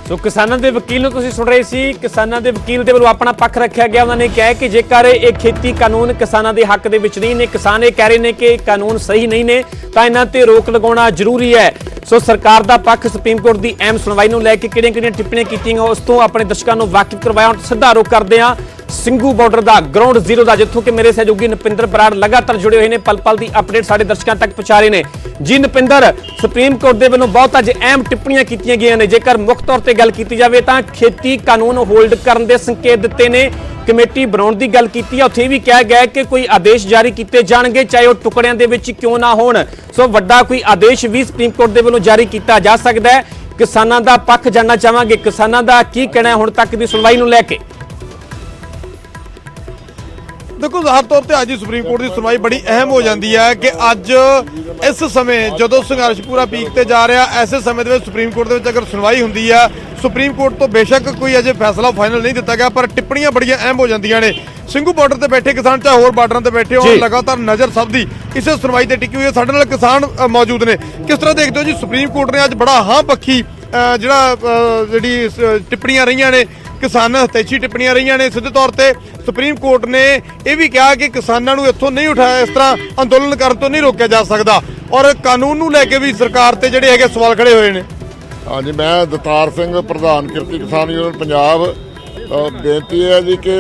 ਸੋ ਕਿਸਾਨਾਂ ਦੇ ਵਕੀਲ ਨੂੰ ਤੁਸੀਂ ਸੁਣ ਰਹੇ ਸੀ। ਕਿਸਾਨਾਂ ਦੇ ਵਕੀਲ ਦੇ ਵੱਲੋਂ ਆਪਣਾ ਪੱਖ ਰੱਖਿਆ ਗਿਆ। ਉਹਨਾਂ ਨੇ ਕਿਹਾ ਕਿ ਜੇਕਰ ਇਹ ਖੇਤੀ ਕਾਨੂੰਨ ਕਿਸਾਨਾਂ ਦੇ ਹੱਕ ਦੇ ਵਿੱਚ ਨਹੀਂ ਨੇ, ਕਿਸਾਨ ਇਹ ਕਹਿ ਰਹੇ ਨੇ ਕਿ ਕਾਨੂੰਨ ਸਹੀ ਨਹੀਂ ਨੇ, ਤਾਂ ਇਹਨਾਂ ਤੇ ਰੋਕ ਲਗਾਉਣਾ ਜ਼ਰੂਰੀ ਹੈ। ਸੋ ਸਰਕਾਰ ਦਾ ਪੱਖ, ਸੁਪਰੀਮ ਕੋਰਟ ਦੀ ਅਹਿਮ ਸੁਣਵਾਈ ਨੂੰ ਲੈ ਕੇ ਕਿਹੜੀਆਂ-ਕਿਹੜੀਆਂ ਟਿੱਪਣੀਆਂ ਕੀਤੀਆਂ ਉਸ ਤੋਂ ਆਪਣੇ ਦਰਸ਼ਕਾਂ ਨੂੰ ਵਾਕਿਫ ਕਰਵਾਇਆ। ਹੁਣ ਸਿੱਧਾ ਰੁਖ ਕਰਦੇ ਹਾਂ ਸਿੰਘੂ ਬਾਰਡਰ ਦਾ, ਗਰਾਊਂਡ ਜ਼ੀਰੋ ਦਾ, ਜਿੱਥੋਂ ਕਿ ਮੇਰੇ ਸਹਿਯੋਗੀ ਨਪਿੰਦਰ ਬਰਾੜ ਲਗਾਤਾਰ ਜੁੜੇ ਹੋਏ ਨੇ, ਪਲ-ਪਲ ਦੀ ਅਪਡੇਟ ਸਾਡੇ ਦਰਸ਼ਕਾਂ ਤੱਕ ਪਹੁੰਚਾ ਰਹੇ ਨੇ। ਜੀ ਨਪਿੰਦਰ, ਸੁਪਰੀਮ ਕੋਰਟ ਦੇ ਵੱਲੋਂ ਬਹੁਤ ਅੱਜ ਅਹਿਮ ਟਿੱਪਣੀਆਂ ਕੀਤੀਆਂ ਗਈਆਂ ਨੇ। ਜੇਕਰ ਮੁੱਖ ਤੌਰ ਤੇ ਗੱਲ ਕੀਤੀ ਜਾਵੇ ਤਾਂ ਖੇਤੀ ਕਾਨੂੰਨ ਹੋਲਡ ਕਰਨ ਦੇ ਸੰਕੇਤ ਦਿੱਤੇ ਨੇ, ਕਮੇਟੀ ਬਣਾਉਣ ਦੀ ਗੱਲ ਕੀਤੀ ਹੈ। ਉੱਥੇ ਵੀ ਕਿਹਾ ਗਿਆ ਕਿ ਕੋਈ ਆਦੇਸ਼ ਜਾਰੀ ਕੀਤੇ ਜਾਣਗੇ ਚਾਹੇ ਉਹ ਟੁਕੜਿਆਂ ਦੇ ਵਿੱਚ ਕਿਉਂ ਨਾ ਹੋਣ। ਸੋ ਵੱਡਾ ਕੋਈ ਆਦੇਸ਼ ਵੀ ਸੁਪਰੀਮ ਕੋਰਟ ਦੇ ਵੱਲੋਂ ਜਾਰੀ ਕੀਤਾ ਜਾ ਸਕਦਾ ਹੈ। ਕਿਸਾਨਾਂ ਦਾ ਪੱਖ ਜਾਣਨਾ ਚਾਹਾਂਗੇ, ਕਿਸਾਨਾਂ ਦਾ ਕੀ ਕਹਿਣਾ ਹੈ ਹੁਣ ਤੱਕ ਦੀ ਸੁਣਵਾਈ ਨੂੰ ਲੈ ਕੇ। ਦੇਖੋ ਜ਼ਾਹਰ ਤੌਰ ਤੇ ਅੱਜ ਦੀ ਸੁਪਰੀਮ ਕੋਰਟ ਦੀ ਸੁਣਵਾਈ ਬੜੀ ਅਹਿਮ ਹੋ ਜਾਂਦੀ ਹੈ ਕਿ ਅੱਜ ਇਸ ਸਮੇਂ ਜਦੋਂ ਸੰਘਰਸ਼ ਪੂਰਾ ਪੀਕ ਤੇ ਜਾ ਰਿਹਾ, ਐਸੇ ਸਮੇਂ ਦੇ ਵਿੱਚ ਸੁਪਰੀਮ ਕੋਰਟ ਦੇ ਵਿੱਚ ਅਗਰ ਸੁਣਵਾਈ ਹੁੰਦੀ ਹੈ, ਸੁਪਰੀਮ ਕੋਰਟ ਤੋਂ ਬੇਸ਼ੱਕ ਕੋਈ ਅਜੇ ਫੈਸਲਾ ਫਾਈਨਲ ਨਹੀਂ ਦਿੱਤਾ ਗਿਆ, ਪਰ ਟਿੱਪਣੀਆਂ ਬੜੀਆਂ ਅਹਿਮ ਹੋ ਜਾਂਦੀਆਂ ਨੇ। ਸਿੰਘੂ ਬਾਰਡਰ ਤੇ ਬੈਠੇ ਕਿਸਾਨ ਚਾਹੇ ਹੋਰ ਬਾਰਡਰਾਂ ਤੇ ਬੈਠੇ ਹੋਣ, ਲਗਾਤਾਰ ਨਜ਼ਰ ਸਭ ਦੀ ਇਸੇ ਸੁਣਵਾਈ ਤੇ ਟਿਕੀ ਹੋਈ ਹੈ। ਸਾਡੇ ਨਾਲ ਕਿਸਾਨ ਮੌਜੂਦ ਨੇ। ਕਿਸ ਤਰ੍ਹਾਂ ਦੇਖਦੇ ਹੋ ਜੀ ਸੁਪਰੀਮ ਕੋਰਟ ਨੇ ਅੱਜ ਬੜਾ ਹਾਂ ਪੱਖੀ ਜਿਹੜੀ ਟਿੱਪਣੀਆਂ ਰਹੀਆਂ ਨੇ, ਕਿਸਾਨ ਹਤੈਸ਼ੀ ਟਿੱਪਣੀਆਂ ਰਹੀਆਂ ਨੇ। ਸਿੱਧੇ ਤੌਰ ਤੇ ਸੁਪਰੀਮ ਕੋਰਟ ਨੇ ਇਹ ਵੀ ਕਿਹਾ ਕਿ ਕਿਸਾਨਾਂ ਨੂੰ ਇੱਥੋਂ ਨਹੀਂ ਉਠਾਇਆ, ਇਸ ਤਰ੍ਹਾਂ ਅੰਦੋਲਨ ਕਰਨ ਤੋਂ ਨਹੀਂ ਰੋਕਿਆ ਜਾ ਸਕਦਾ, ਔਰ ਕਾਨੂੰਨ ਨੂੰ ਲੈ ਕੇ ਵੀ ਸਰਕਾਰ ਤੇ ਜਿਹੜੇ ਹੈਗੇ ਸਵਾਲ ਖੜੇ ਹੋਏ ਨੇ। ਹਾਂਜੀ, ਮੈਂ ਦਤਾਰ ਸਿੰਘ, ਪ੍ਰਧਾਨ ਕਿਰਤੀ ਕਿਸਾਨ ਯੂਨੀਅਨ ਪੰਜਾਬ। ਬੇਨਤੀ ਹੈ ਜੀ ਕਿ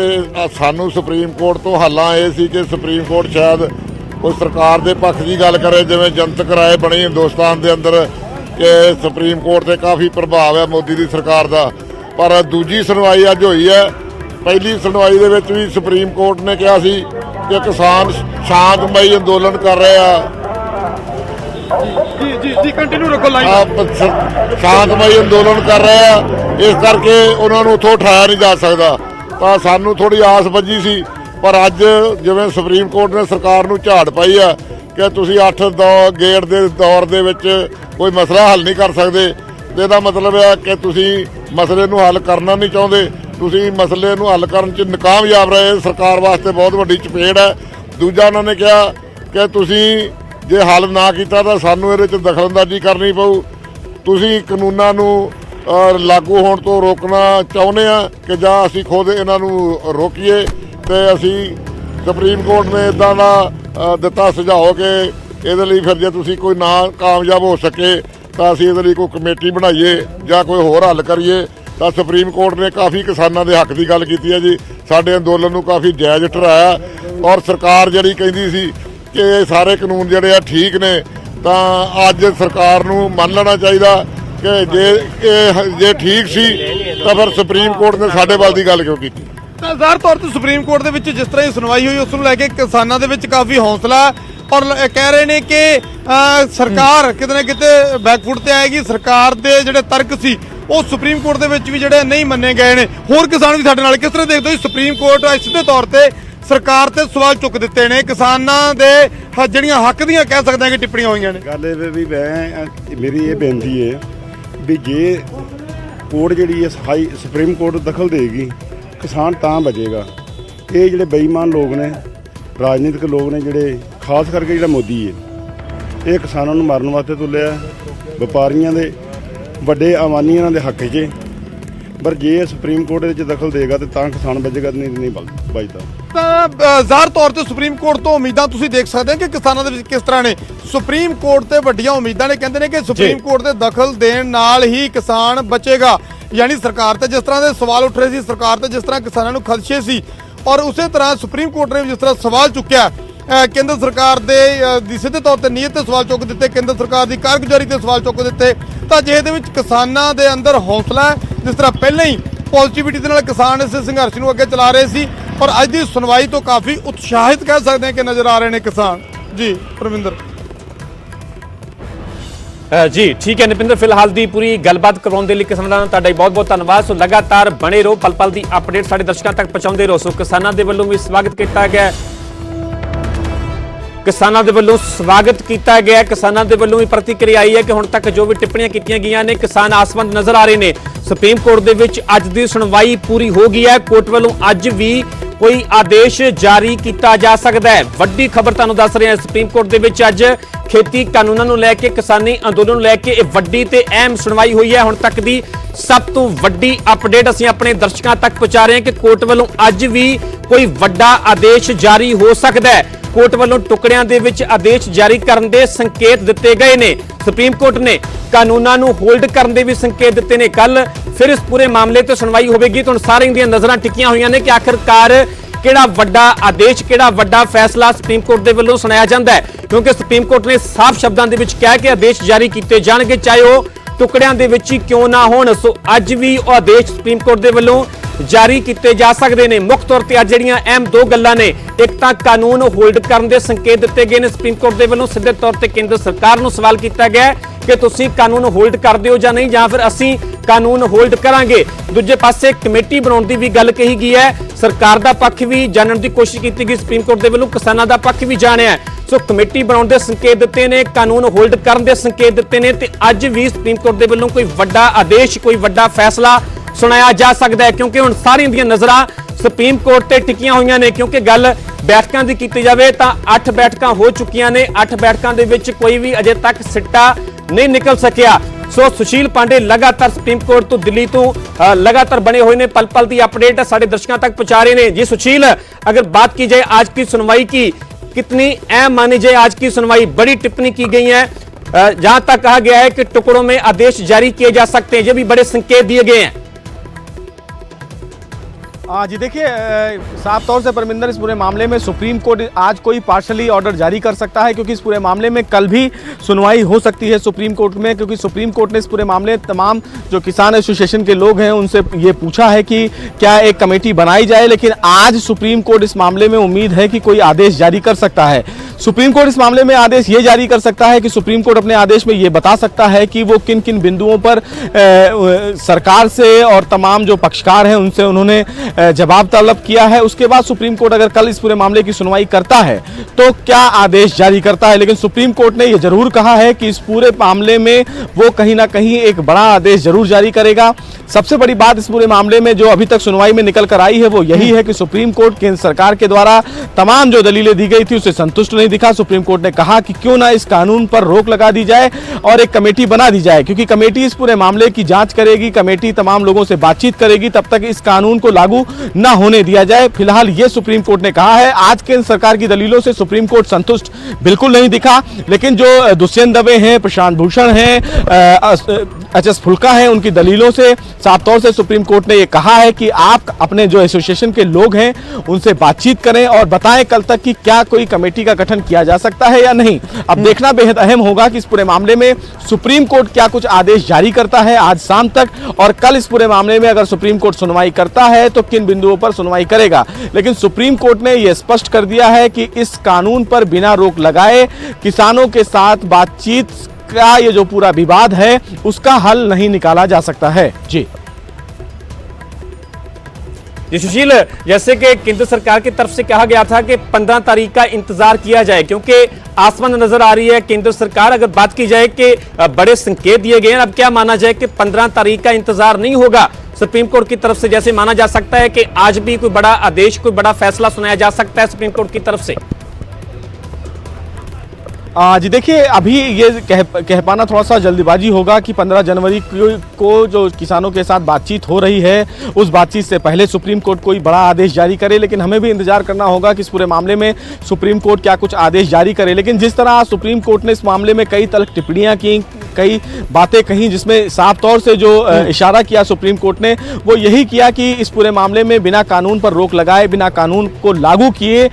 ਸਾਨੂੰ ਸੁਪਰੀਮ ਕੋਰਟ ਤੋਂ ਹਾਲਾਂ ਇਹ ਸੀ ਕਿ ਸੁਪਰੀਮ ਕੋਰਟ ਸ਼ਾਇਦ ਕੋਈ ਸਰਕਾਰ ਦੇ ਪੱਖ ਦੀ ਗੱਲ ਕਰੇ, ਜਿਵੇਂ ਜਨਤਕ ਰਾਏ ਬਣੀ ਹਿੰਦੁਸਤਾਨ ਦੇ ਅੰਦਰ ਕਿ ਸੁਪਰੀਮ ਕੋਰਟ ਤੇ ਕਾਫੀ ਪ੍ਰਭਾਵ ਹੈ ਮੋਦੀ ਦੀ ਸਰਕਾਰ ਦਾ। ਪਰ ਦੂਜੀ ਸੁਣਵਾਈ ਅੱਜ ਹੋਈ ਹੈ। ਪਹਿਲੀ ਸੁਣਵਾਈ ਦੇ ਵਿੱਚ ਵੀ ਸੁਪਰੀਮ ਕੋਰਟ ਨੇ ਕਿਹਾ ਸੀ ਕਿ ਕਿਸਾਨ ਸ਼ਾਂਤਮਈ ਅੰਦੋਲਨ ਕਰ ਰਹੇ ਆ, ਜੀ ਕੰਟੀਨਿਊ ਰੱਖੋ ਲਾਈਨ। ਸ਼ਾਂਤਮਈ ਅੰਦੋਲਨ ਕਰ ਰਹੇ ਆ, ਇਸ ਕਰਕੇ ਉਹਨਾਂ ਨੂੰ ਉੱਥੋਂ ਉਠਾਇਆ ਨਹੀਂ ਜਾ ਸਕਦਾ। ਤਾਂ ਸਾਨੂੰ ਥੋੜੀ ਆਸ ਵੱਜੀ ਸੀ, ਪਰ ਅੱਜ ਜਿਵੇਂ ਸੁਪਰੀਮ ਕੋਰਟ ਨੇ ਸਰਕਾਰ ਨੂੰ ਝਾੜ ਪਾਈ ਆ ਕਿ ਤੁਸੀਂ 8 ਗੇੜ ਦੇ ਦੌਰ ਦੇ ਵਿੱਚ ਕੋਈ ਮਸਲਾ ਹੱਲ ਨਹੀਂ ਕਰ ਸਕਦੇ, ਇਹਦਾ ਮਤਲਬ ਹੈ ਕਿ ਤੁਸੀਂ ਮਸਲੇ ਨੂੰ ਹੱਲ ਕਰਨਾ ਨਹੀਂ ਚਾਹੁੰਦੇ, ਤੁਸੀਂ ਮਸਲੇ ਨੂੰ ਹੱਲ ਕਰਨ 'ਚ ਨਾਕਾਮਯਾਬ ਰਹੇ। ਸਰਕਾਰ ਵਾਸਤੇ ਬਹੁਤ ਵੱਡੀ ਚਪੇੜ ਹੈ। ਦੂਜਾ ਉਹਨਾਂ ਨੇ ਕਿਹਾ ਕਿ ਤੁਸੀਂ ਜੇ ਹੱਲ ਨਾ ਕੀਤਾ ਤਾਂ ਸਾਨੂੰ ਇਹਦੇ 'ਚ ਦਖਲਅੰਦਾਜ਼ੀ ਕਰਨੀ ਪਊ। ਤੁਸੀਂ ਕਾਨੂੰਨਾਂ ਨੂੰ ਲਾਗੂ ਹੋਣ ਤੋਂ ਰੋਕਣਾ ਚਾਹੁੰਦੇ ਆ ਕਿ ਜਾਂ ਅਸੀਂ ਖੁਦ ਇਹਨਾਂ ਨੂੰ ਰੋਕੀਏ। ਤੇ ਅਸੀਂ ਸੁਪਰੀਮ ਕੋਰਟ ਨੇ ਇੱਦਾਂ ਦਾ ਦਿੱਤਾ ਸੁਝਾਅ ਕਿ ਇਹਦੇ ਲਈ ਫਿਰ ਜੇ ਤੁਸੀਂ ਕੋਈ ਨਾ ਕਾਮਯਾਬ ਹੋ ਸਕੇ ਤਾਂ ਅਸੀਂ ਇਹਦੇ ਲਈ ਕੋਈ ਕਮੇਟੀ ਬਣਾਈਏ ਜਾਂ ਕੋਈ ਹੋਰ ਹੱਲ ਕਰੀਏ। ਤਾਂ ਸੁਪਰੀਮ ਕੋਰਟ ਨੇ ਕਾਫੀ ਕਿਸਾਨਾਂ ਦੇ ਹੱਕ ਦੀ ਗੱਲ ਕੀਤੀ ਹੈ ਜੀ, ਸਾਡੇ ਅੰਦੋਲਨ ਨੂੰ ਕਾਫੀ ਜਾਇਜ਼ ਠਹਿਰਾਇਆ। ਔਰ ਸਰਕਾਰ ਜਿਹੜੀ ਕਹਿੰਦੀ ਸੀ ਕਿ ਇਹ ਸਾਰੇ ਕਾਨੂੰਨ ਜਿਹੜੇ ਆ ਠੀਕ ਨੇ, ਤਾਂ ਅੱਜ ਸਰਕਾਰ ਨੂੰ ਮੰਨ ਲੈਣਾ ਚਾਹੀਦਾ ਕਿ ਜੇ ਠੀਕ ਸੀ ਤਾਂ ਫਿਰ ਸੁਪਰੀਮ ਕੋਰਟ ਨੇ ਸਾਡੇ ਵੱਲ ਦੀ ਗੱਲ ਕਿਉਂ ਕੀਤੀ। ਤਾਂ ਜ਼ਾਹਰ ਤੌਰ ਤੇ ਸੁਪਰੀਮ ਕੋਰਟ ਦੇ ਵਿੱਚ ਜਿਸ ਤਰ੍ਹਾਂ ਹੀ ਸੁਣਵਾਈ ਹੋਈ, ਉਸ ਨੂੰ ਲੈ ਕੇ ਕਿਸਾਨਾਂ ਦੇ ਵਿੱਚ ਕਾਫੀ ਹੌਸਲਾ, ਔਰ ਕਹਿ ਰਹੇ ਨੇ ਕਿ ਸਰਕਾਰ ਕਿਤੇ ਨਾ ਕਿਤੇ ਬੈਕਫੁੱਟ ਤੇ ਆਏਗੀ। ਸਰਕਾਰ ਦੇ ਜਿਹੜੇ ਤਰਕ ਸੀ ਉਹ ਸੁਪਰੀਮ ਕੋਰਟ ਦੇ ਵਿੱਚ ਵੀ ਜਿਹੜੇ ਨਹੀਂ ਮੰਨੇ ਗਏ ਨੇ। ਹੋਰ ਕਿਸਾਨ ਵੀ ਸਾਡੇ ਨਾਲ, ਕਿਸ ਤਰ੍ਹਾਂ ਦੇਖਦੇ ਹੋ ਸੁਪਰੀਮ ਕੋਰਟ ਸਿੱਧੇ ਤੌਰ ਤੇ ਸਰਕਾਰ ਤੇ ਸਵਾਲ ਚੁੱਕ ਦਿੱਤੇ ਨੇ, ਕਿਸਾਨਾਂ ਦੇ ਜਿਹੜੀਆਂ ਹੱਕ ਦੀਆਂ ਕਹਿ ਸਕਦੇ ਹਾਂ ਕਿ ਟਿੱਪਣੀਆਂ ਹੋਈਆਂ ਨੇ। ਗੱਲ ਇਹ ਵੀ ਮੇਰੀ ਇਹ ਬੇਨਤੀ ਹੈ ਵੀ ਜੇ ਕੋਰਟ ਜਿਹੜੀ ਹੈ ਸੁਪਰੀਮ ਕੋਰਟ ਦਖਲ ਦੇਗੀ, ਕਿਸਾਨ ਤਾਂ ਬਚੇਗਾ। ਇਹ ਜਿਹੜੇ ਬੇਈਮਾਨ ਲੋਕ ਨੇ, ਰਾਜਨੀਤਿਕ ਲੋਕ ਨੇ, ਜਿਹੜੇ ਖਾਸ ਕਰਕੇ ਜਿਹੜਾ ਮੋਦੀ ਹੈ, ਇਹ ਕਿਸਾਨਾਂ ਨੂੰ ਮਾਰਨ ਵਾਸਤੇ ਤੁਲਿਆ। ਵਪਾਰੀਆਂ ਦੇ ਵੱਡੇ ਅਮਾਨੀਆਂ ਦੇ ਹੱਕ 'ਚ, ਪਰ ਜੇ ਸੁਪਰੀਮ ਕੋਰਟ ਵਿੱਚ ਦਖਲ ਦੇਗਾ ਤਾਂ ਕਿਸਾਨ ਬਚੇਗਾ, ਨਹੀਂ ਬਚਦਾ। ਤਾਂ ਜ਼ਾਹਰ ਤੌਰ ਤੇ ਸੁਪਰੀਮ ਕੋਰਟ ਤੋਂ ਉਮੀਦਾਂ ਤੁਸੀਂ ਦੇਖ ਸਕਦੇ ਹੋ ਕਿ ਕਿਸਾਨਾਂ ਦੇ ਵਿੱਚ ਕਿਸ ਤਰ੍ਹਾਂ ਨੇ। ਸੁਪਰੀਮ ਕੋਰਟ ਤੇ ਵੱਡੀਆਂ ਉਮੀਦਾਂ ਨੇ, ਕਹਿੰਦੇ ਨੇ ਕਿ ਸੁਪਰੀਮ ਕੋਰਟ ਦੇ ਦਖਲ ਦੇਣ ਨਾਲ ਹੀ ਕਿਸਾਨ ਬਚੇਗਾ। ਯਾਨੀ ਸਰਕਾਰ ਤੇ ਜਿਸ ਤਰ੍ਹਾਂ ਦੇ ਸਵਾਲ ਉੱਠ ਰਹੇ ਸੀ, ਸਰਕਾਰ ਤੇ ਜਿਸ ਤਰ੍ਹਾਂ ਕਿਸਾਨਾਂ ਨੂੰ ਖਦਸ਼ੇ ਸੀ, ਔਰ ਉਸੇ ਤਰ੍ਹਾਂ ਸੁਪਰੀਮ ਕੋਰਟ ਨੇ ਜਿਸ ਤਰ੍ਹਾਂ ਸਵਾਲ ਚੁੱਕਿਆ ਕੇਂਦਰ ਸਰਕਾਰ ਦੇ ਸਿੱਧੇ ਤੌਰ ਤੇ ਨੀਅਤ ਤੇ ਸਵਾਲ ਚੁੱਕ ਦਿੱਤੇ, ਕੇਂਦਰ ਸਰਕਾਰ ਦੀ ਕਾਰਗੁਜ਼ਾਰੀ ਤੇ ਸਵਾਲ ਚੁੱਕ ਦਿੱਤੇ, ਤਾਂ ਜਿਹੇ ਦੇ ਵਿੱਚ ਕਿਸਾਨਾਂ ਦੇ ਅੰਦਰ ਹੌਸਲਾ ਹੈ। ਜਿਸ ਤਰ੍ਹਾਂ ਪਹਿਲਾਂ ਹੀ ਪੋਜ਼ਿਟਿਵਿਟੀ ਦੇ ਨਾਲ ਕਿਸਾਨ ਇਸ ਸੰਘਰਸ਼ ਨੂੰ ਅੱਗੇ ਚਲਾ ਰਹੇ ਸੀ, ਔਰ ਅੱਜ ਦੀ ਸੁਣਵਾਈ ਤੋਂ ਕਾਫੀ ਉਤਸ਼ਾਹਿਤ ਕਹਿ ਸਕਦੇ ਹਾਂ ਕਿ ਨਜ਼ਰ ਆ ਰਹੇ ਨੇ ਕਿਸਾਨ। ਜੀ ਪਰਵਿੰਦਰ ਜੀ ਠੀਕ ਹੈ ਨਿਪਿੰਦਰ, ਫਿਲਹਾਲ ਦੀ ਪੂਰੀ ਗੱਲਬਾਤ ਕਰਵਾਉਣ ਦੇ ਲਈ ਕਿਸਾਨਾਂ ਦਾ ਤੁਹਾਡਾ ਬਹੁਤ ਬਹੁਤ ਧੰਨਵਾਦ। ਸੋ ਲਗਾਤਾਰ ਬਣੇ ਰਹੋ, ਪਲ ਪਲ ਦੀ ਅਪਡੇਟ ਸਾਡੇ ਦਰਸ਼ਕਾਂ ਤੱਕ ਪਹੁੰਚਾਉਂਦੇ ਰਹੋ। ਸੋ ਕਿਸਾਨਾਂ ਦੇ ਵੱਲੋਂ ਵੀ ਸਵਾਗਤ ਕੀਤਾ ਗਿਆ, ਕਿਸਾਨਾਂ ਦੇ ਵੱਲੋਂ ਸਵਾਗਤ ਕੀਤਾ ਗਿਆ, ਕਿਸਾਨਾਂ ਦੇ ਵੱਲੋਂ ਵੀ ਪ੍ਰਤੀਕਿਰਿਆ ਆਈ ਹੈ ਕਿ ਹੁਣ ਤੱਕ ਜੋ ਵੀ ਟਿੱਪਣੀਆਂ ਕੀਤੀਆਂ ਗਈਆਂ ਨੇ ਕਿਸਾਨ ਆਸਵੰਦ ਨਜ਼ਰ ਆ ਰਹੇ ਨੇ। ਸੁਪਰੀਮ ਕੋਰਟ ਦੇ ਵਿੱਚ ਅੱਜ ਦੀ ਸੁਣਵਾਈ ਪੂਰੀ ਹੋ ਗਈ ਹੈ। ਕੋਰਟ ਵੱਲੋਂ ਅੱਜ ਵੀ ਕੋਈ ਆਦੇਸ਼ ਜਾਰੀ ਕੀਤਾ ਜਾ ਸਕਦਾ ਹੈ। ਵੱਡੀ ਖਬਰ ਤੁਹਾਨੂੰ ਦੱਸ ਰਹੇ ਹਾਂ, ਸੁਪਰੀਮ ਕੋਰਟ ਦੇ ਵਿੱਚ ਅੱਜ ਖੇਤੀ ਕਾਨੂੰਨਾਂ ਨੂੰ ਲੈ ਕੇ, ਕਿਸਾਨੀ ਅੰਦੋਲਨ ਨੂੰ ਲੈ ਕੇ ਇਹ ਵੱਡੀ ਤੇ ਅਹਿਮ ਸੁਣਵਾਈ ਹੋਈ ਹੈ। ਹੁਣ ਤੱਕ ਦੀ ਸਭ ਤੋਂ ਵੱਡੀ ਅਪਡੇਟ ਅਸੀਂ ਆਪਣੇ ਦਰਸ਼ਕਾਂ ਤੱਕ ਪਹੁੰਚਾ ਰਹੇ ਹਾਂ ਕਿ ਕੋਰਟ ਵੱਲੋਂ ਅੱਜ ਵੀ ਕੋਈ ਵੱਡਾ ਆਦੇਸ਼ ਜਾਰੀ ਹੋ ਸਕਦਾ ਹੈ। ਕੋਰਟ ਵੱਲੋਂ ਟੁਕੜਿਆਂ ਦੇ ਵਿੱਚ ਆਦੇਸ਼ ਜਾਰੀ ਕਰਨ ਦੇ ਸੰਕੇਤ ਦਿੱਤੇ ਗਏ ਨੇ। ਸੁਪਰੀਮ ਕੋਰਟ ਨੇ ਕਾਨੂੰਨਾਂ ਨੂੰ ਹੋਲਡ ਕਰਨ ਦੇ ਵੀ ਸੰਕੇਤ ਦਿੱਤੇ ਨੇ। ਕੱਲ ਫਿਰ ਇਸ ਪੂਰੇ ਮਾਮਲੇ ਤੇ ਸੁਣਵਾਈ ਹੋਵੇਗੀ। ਤੁਹਾਨੂੰ ਸਾਰਿਆਂ ਦੀਆਂ ਨਜ਼ਰਾਂ ਟਿਕੀਆਂ ਹੋਈਆਂ ਨੇ ਕਿ ਆਖਿਰਕਾਰ ਕਿਹੜਾ ਵੱਡਾ ਆਦੇਸ਼, ਕਿਹੜਾ ਵੱਡਾ ਫੈਸਲਾ ਸੁਪਰੀਮ ਕੋਰਟ ਦੇ ਵੱਲੋਂ ਸੁਣਾਇਆ ਜਾਂਦਾ ਹੈ, ਕਿਉਂਕਿ ਸੁਪਰੀਮ ਕੋਰਟ ਨੇ ਸਾਫ਼ ਸ਼ਬਦਾਂ ਦੇ ਵਿੱਚ ਕਿਹਾ ਕਿ ਆਦੇਸ਼ ਜਾਰੀ ਕੀਤੇ ਜਾਣਗੇ, ਚਾਹੇ ਉਹ ਟੁਕੜਿਆਂ ਦੇ ਵਿੱਚ ਹੀ ਕਿਉਂ ਨਾ ਹੋਣ। ਸੋ ਅੱਜ ਵੀ ਉਹ ਆਦੇਸ਼ ਸੁਪਰੀਮ ਕੋਰਟ ਦੇ ਵੱਲੋਂ ਜਾਰੀ ਕੀਤੇ ਜਾ ਸਕਦੇ ਨੇ। ਮੁੱਖ ਤੌਰ ਤੇ ਅੱਜ ਜਿਹੜੀਆਂ ਅਹਿਮ ਦੋ ਗੱਲਾਂ ਨੇ, ਇੱਕ ਤਾਂ ਕਾਨੂੰਨ ਹੋਲਡ ਕਰਨ ਦੇ ਸੰਕੇਤ ਦਿੱਤੇ ਗਏ ਨੇ ਸੁਪਰੀਮ ਕੋਰਟ ਦੇ ਵੱਲੋਂ। ਸਿੱਧੇ ਤੌਰ ਤੇ ਕੇਂਦਰ ਸਰਕਾਰ ਨੂੰ ਸਵਾਲ ਕੀਤਾ ਗਿਆ ਕਿ ਤੁਸੀਂ ਕਾਨੂੰਨ ਹੋਲਡ ਕਰਦੇ ਹੋ ਜਾਂ ਨਹੀਂ, ਜਾਂ ਫਿਰ ਅਸੀਂ ਕਾਨੂੰਨ ਹੋਲਡ ਕਰਾਂਗੇ। ਦੂਜੇ ਪਾਸੇ ਕਮੇਟੀ ਬਣਾਉਣ ਦੀ ਵੀ ਗੱਲ ਕਹੀ ਗਈ ਹੈ। ਸਰਕਾਰ ਦਾ ਪੱਖ ਵੀ ਜਾਣਨ ਦੀ ਕੋਸ਼ਿਸ਼ ਕੀਤੀ ਗਈ ਸੁਪਰੀਮ ਕੋਰਟ ਦੇ ਵੱਲੋਂ, ਕਿਸਾਨਾਂ ਦਾ ਪੱਖ ਵੀ ਜਾਣਿਆ ਹੈ। ਸੋ ਕਮੇਟੀ ਬਣਾਉਣ ਦੇ ਸੰਕੇਤ ਦਿੱਤੇ ਨੇ, ਕਾਨੂੰਨ ਹੋਲਡ ਕਰਨ ਦੇ ਸੰਕੇਤ ਦਿੱਤੇ ਨੇ ਤੇ ਅੱਜ ਵੀ ਸੁਪਰੀਮ ਕੋਰਟ ਦੇ ਵੱਲੋਂ ਕੋਈ ਵੱਡਾ ਆਦੇਸ਼, ਕੋਈ ਵੱਡਾ ਫੈਸਲਾ ਸੁਣਾਇਆ ਜਾ ਸਕਦਾ ਹੈ, ਕਿਉਂਕਿ ਹੁਣ ਸਾਰੀਆਂ ਦੀਆਂ ਨਜ਼ਰਾਂ ਸੁਪਰੀਮ ਕੋਰਟ ਤੇ ਟਿਕੀਆਂ ਹੋਈਆਂ ਨੇ। ਕਿਉਂਕਿ ਗੱਲ ਬੈਠਕਾਂ ਦੀ ਕੀਤੀ ਜਾਵੇ ਤਾਂ 8 ਬੈਠਕਾਂ ਹੋ ਚੁੱਕੀਆਂ ਨੇ। 8 ਬੈਠਕਾਂ ਦੇ ਵਿੱਚ ਕੋਈ ਵੀ ਅਜੇ ਤੱਕ ਸਿੱਟਾ ਨਹੀਂ ਨਿਕਲ ਸਕਿਆ। ਸੋ ਸੁਸ਼ੀਲ ਪਾਂਡੇ ਲਗਾਤਾਰ ਸੁਪਰੀਮ ਕੋਰਟ ਤੋਂ ਦਿੱਲੀ ਤੋਂ लगातार बने हुए ने, पल पल की अपडेट साढ़े दर्शकों तक पहुंचा रहे हैं। जी सुशील, अगर बात की जाए आज की सुनवाई की, कितनी अहम मानी जाए आज की सुनवाई? बड़ी टिप्पणी की गई है, जहां तक कहा गया है कि टुकड़ों में आदेश जारी किए जा सकते हैं, ये भी बड़े संकेत दिए गए हैं। जी देखिए, साफ तौर से परमिंदर इस पूरे मामले में सुप्रीम कोर्ट आज कोई पार्शली ऑर्डर जारी कर सकता है, क्योंकि इस पूरे मामले में कल भी सुनवाई हो सकती है सुप्रीम कोर्ट में, क्योंकि सुप्रीम कोर्ट ने इस पूरे मामले तमाम जो किसान एसोसिएशन के लोग हैं उनसे ये पूछा है कि क्या एक कमेटी बनाई जाए। लेकिन आज सुप्रीम कोर्ट इस मामले में उम्मीद है कि कोई आदेश जारी कर सकता है। सुप्रीम कोर्ट इस मामले में आदेश ये जारी कर सकता है कि सुप्रीम कोर्ट अपने आदेश में ये बता सकता है कि वो किन किन बिंदुओं पर सरकार से और तमाम जो पक्षकार हैं उनसे उन्होंने जवाब तलब किया है। उसके बाद सुप्रीम कोर्ट अगर कल इस पूरे मामले की सुनवाई करता है तो क्या आदेश जारी करता है। लेकिन सुप्रीम कोर्ट ने यह जरूर कहा है कि इस पूरे मामले में वो कहीं ना कहीं एक बड़ा आदेश जरूर जारी करेगा। सबसे बड़ी बात इस पूरे मामले में जो अभी तक सुनवाई में निकल कर आई है वो यही है कि सुप्रीम कोर्ट केंद्र सरकार के द्वारा तमाम जो दलीलें दी गई थी उससे संतुष्ट नहीं दिखा। सुप्रीम कोर्ट ने कहा कि क्यों ना इस कानून पर रोक लगा दी जाए और एक कमेटी बना दी जाए, क्योंकि कमेटी इस पूरे मामले की जांच करेगी, कमेटी तमाम लोगों से बातचीत करेगी, तब तक इस कानून को लागू न होने दिया जाए। फिलहाल ये सुप्रीम कोर्ट ने कहा है। आज केंद्र सरकार की दलीलों से सुप्रीम कोर्ट संतुष्ट बिल्कुल नहीं दिखा, लेकिन जो दुष्यंत दवे हैं, प्रशांत भूषण हैं, एच.एस. फुल्का हैं, उनकी दलीलों से साफ तौर से सुप्रीम कोर्ट ने यह कहा है कि आप अपने जो एसोसिएशन के लोग हैं उनसे बातचीत करें और बताएं कल तक कि क्या कोई कमेटी का गठन किया जा सकता है या नहीं। अब देखना बेहद अहम होगा कि इस पूरे मामले में सुप्रीम कोर्ट क्या कुछ आदेश जारी करता है आज शाम तक, और कल इस पूरे मामले में अगर सुप्रीम कोर्ट सुनवाई करता है तो किन बिंदुओं पर सुनवाई करेगा। लेकिन सुप्रीम कोर्ट ने यह स्पष्ट कर दिया है कि इस कानून पर बिना रोक लगाए किसानों के साथ बातचीत का ये जो पूरा विवाद है उसका हल नहीं निकाला जा सकता है। जी सुशील, जैसे कि केंद्र सरकार की तरफ से कहा गया था कि 15 तारीख का इंतजार किया जाए, क्योंकि आसमान नजर आ रही है केंद्र सरकार। अगर बात की जाए कि बड़े संकेत दिए गए हैं, अब क्या माना जाए कि 15 तारीख का इंतजार नहीं होगा सुप्रीम कोर्ट की तरफ से, जैसे माना जा सकता है कि आज भी कोई बड़ा आदेश, कोई बड़ा फैसला सुनाया जा सकता है सुप्रीम कोर्ट की तरफ से? जी देखिए, अभी ये कह पाना थोड़ा सा जल्दीबाजी होगा कि 15 जनवरी को जो किसानों के साथ बातचीत हो रही है उस बातचीत से पहले सुप्रीम कोर्ट कोई बड़ा आदेश जारी करे। लेकिन हमें भी इंतजार करना होगा कि इस पूरे मामले में सुप्रीम कोर्ट क्या कुछ आदेश जारी करे। लेकिन जिस तरह सुप्रीम कोर्ट ने इस मामले में कई तलक टिप्पणियां की, कई बातें कहीं, जिसमें साफ तौर से जो इशारा किया सुप्रीम कोर्ट ने वो यही किया कि इस पूरे मामले में बिना कानून पर रोक लगाए, बिना कानून को लागू किए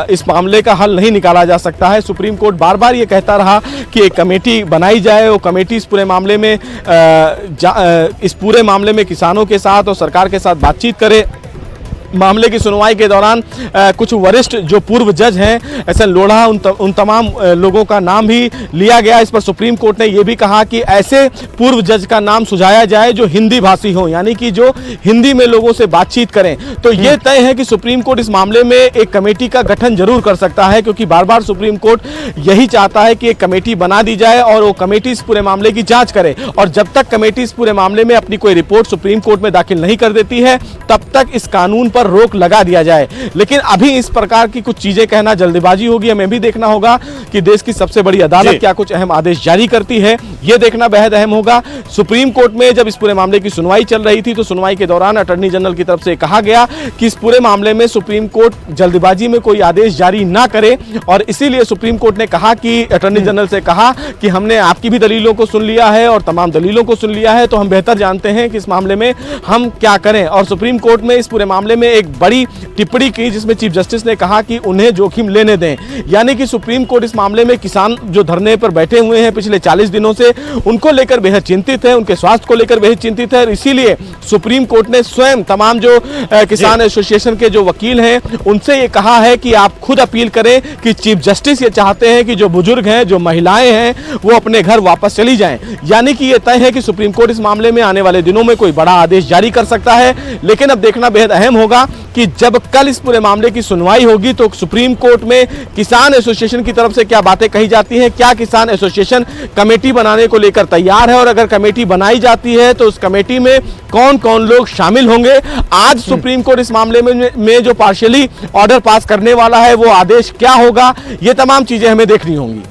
इस मामले का हल नहीं निकाला जा सकता है। सुप्रीम कोर्ट बार बार ये कहता रहा कि एक कमेटी बनाई जाए, वो कमेटी इस पूरे मामले में किसानों के साथ और सरकार के साथ बातचीत करे। मामले की सुनवाई के दौरान कुछ वरिष्ठ जो पूर्व जज हैं, एस.एन. लोढ़ा, उन तमाम लोगों का नाम भी लिया गया। इस पर सुप्रीम कोर्ट ने यह भी कहा कि ऐसे पूर्व जज का नाम सुझाया जाए जो हिंदी भाषी हो, यानी कि जो हिंदी में लोगों से बातचीत करें। तो ये तय है कि सुप्रीम कोर्ट इस मामले में एक कमेटी का गठन जरूर कर सकता है, क्योंकि बार बार सुप्रीम कोर्ट यही चाहता है कि एक कमेटी बना दी जाए और वो कमेटी इस पूरे मामले की जांच करे। और जब तक कमेटी इस पूरे मामले में अपनी कोई रिपोर्ट सुप्रीम कोर्ट में दाखिल नहीं कर देती है तब तक इस कानून पर रोक लगा दिया जाए। लेकिन अभी इस प्रकार की कुछ चीजें कहना जल्दबाजी होगी। हमें भी देखना होगा कि देश की सबसे बड़ी अदालत क्या कुछ अहम आदेश जारी करती है, यह देखना बेहद अहम होगा। सुप्रीम कोर्ट में जब इस पूरे मामले की सुनवाई चल रही थी तो सुनवाई के दौरान अटॉर्नी जनरल की तरफ से कहा गया कि इस पूरे मामले में सुप्रीम कोर्ट जल्दबाजी में कोई आदेश जारी ना करे, और इसीलिए सुप्रीम कोर्ट ने कहा कि अटॉर्नी जनरल से कहा कि हमने आपकी भी दलीलों को सुन लिया है और तमाम दलीलों को सुन लिया है, तो हम बेहतर जानते हैं कि इस मामले में हम क्या करें। और सुप्रीम कोर्ट में इस पूरे मामले में एक बड़ी टिप्पणी की जिसमें चीफ जस्टिस ने कहा कि उन्हें जोखिम लेने दें, यानी कि सुप्रीम कोर्ट इस मामले में किसान जो धरने पर बैठे हुए हैं पिछले 40 दिनों से, उनको लेकर बेहद चिंतित है, उनके स्वास्थ्य को लेकर बेहद चिंतित है, और इसीलिए सुप्रीम कोर्ट ने स्वयं तमाम जो किसान एसोसिएशन के जो वकील हैं उनसे ये कहा है कि आप खुद अपील करें कि चीफ जस्टिस ये चाहते हैं कि जो बुजुर्ग हैं, जो महिलाएं हैं, वो अपने घर वापस चली जाएं। यानी कि ये तय है कि सुप्रीम कोर्ट इस मामले में आने वाले दिनों में कोई बड़ा आदेश जारी कर सकता है, लेकिन अब देखना बेहद अहम होगा कि जब कल इस पूरे मामले की सुनवाई होगी तो सुप्रीम कोर्ट में किसान एसोसिएशन की तरफ से क्या बातें कही जाती हैं, क्या किसान एसोसिएशन कमेटी बनाने को लेकर तैयार है, और अगर कमेटी बनाई जाती है तो उस कमेटी में कौन कौन लोग शामिल होंगे। आज सुप्रीम कोर्ट इस मामले में जो पार्शियली ऑर्डर पास करने वाला है वो आदेश क्या होगा, ये तमाम चीजें हमें देखनी होंगी।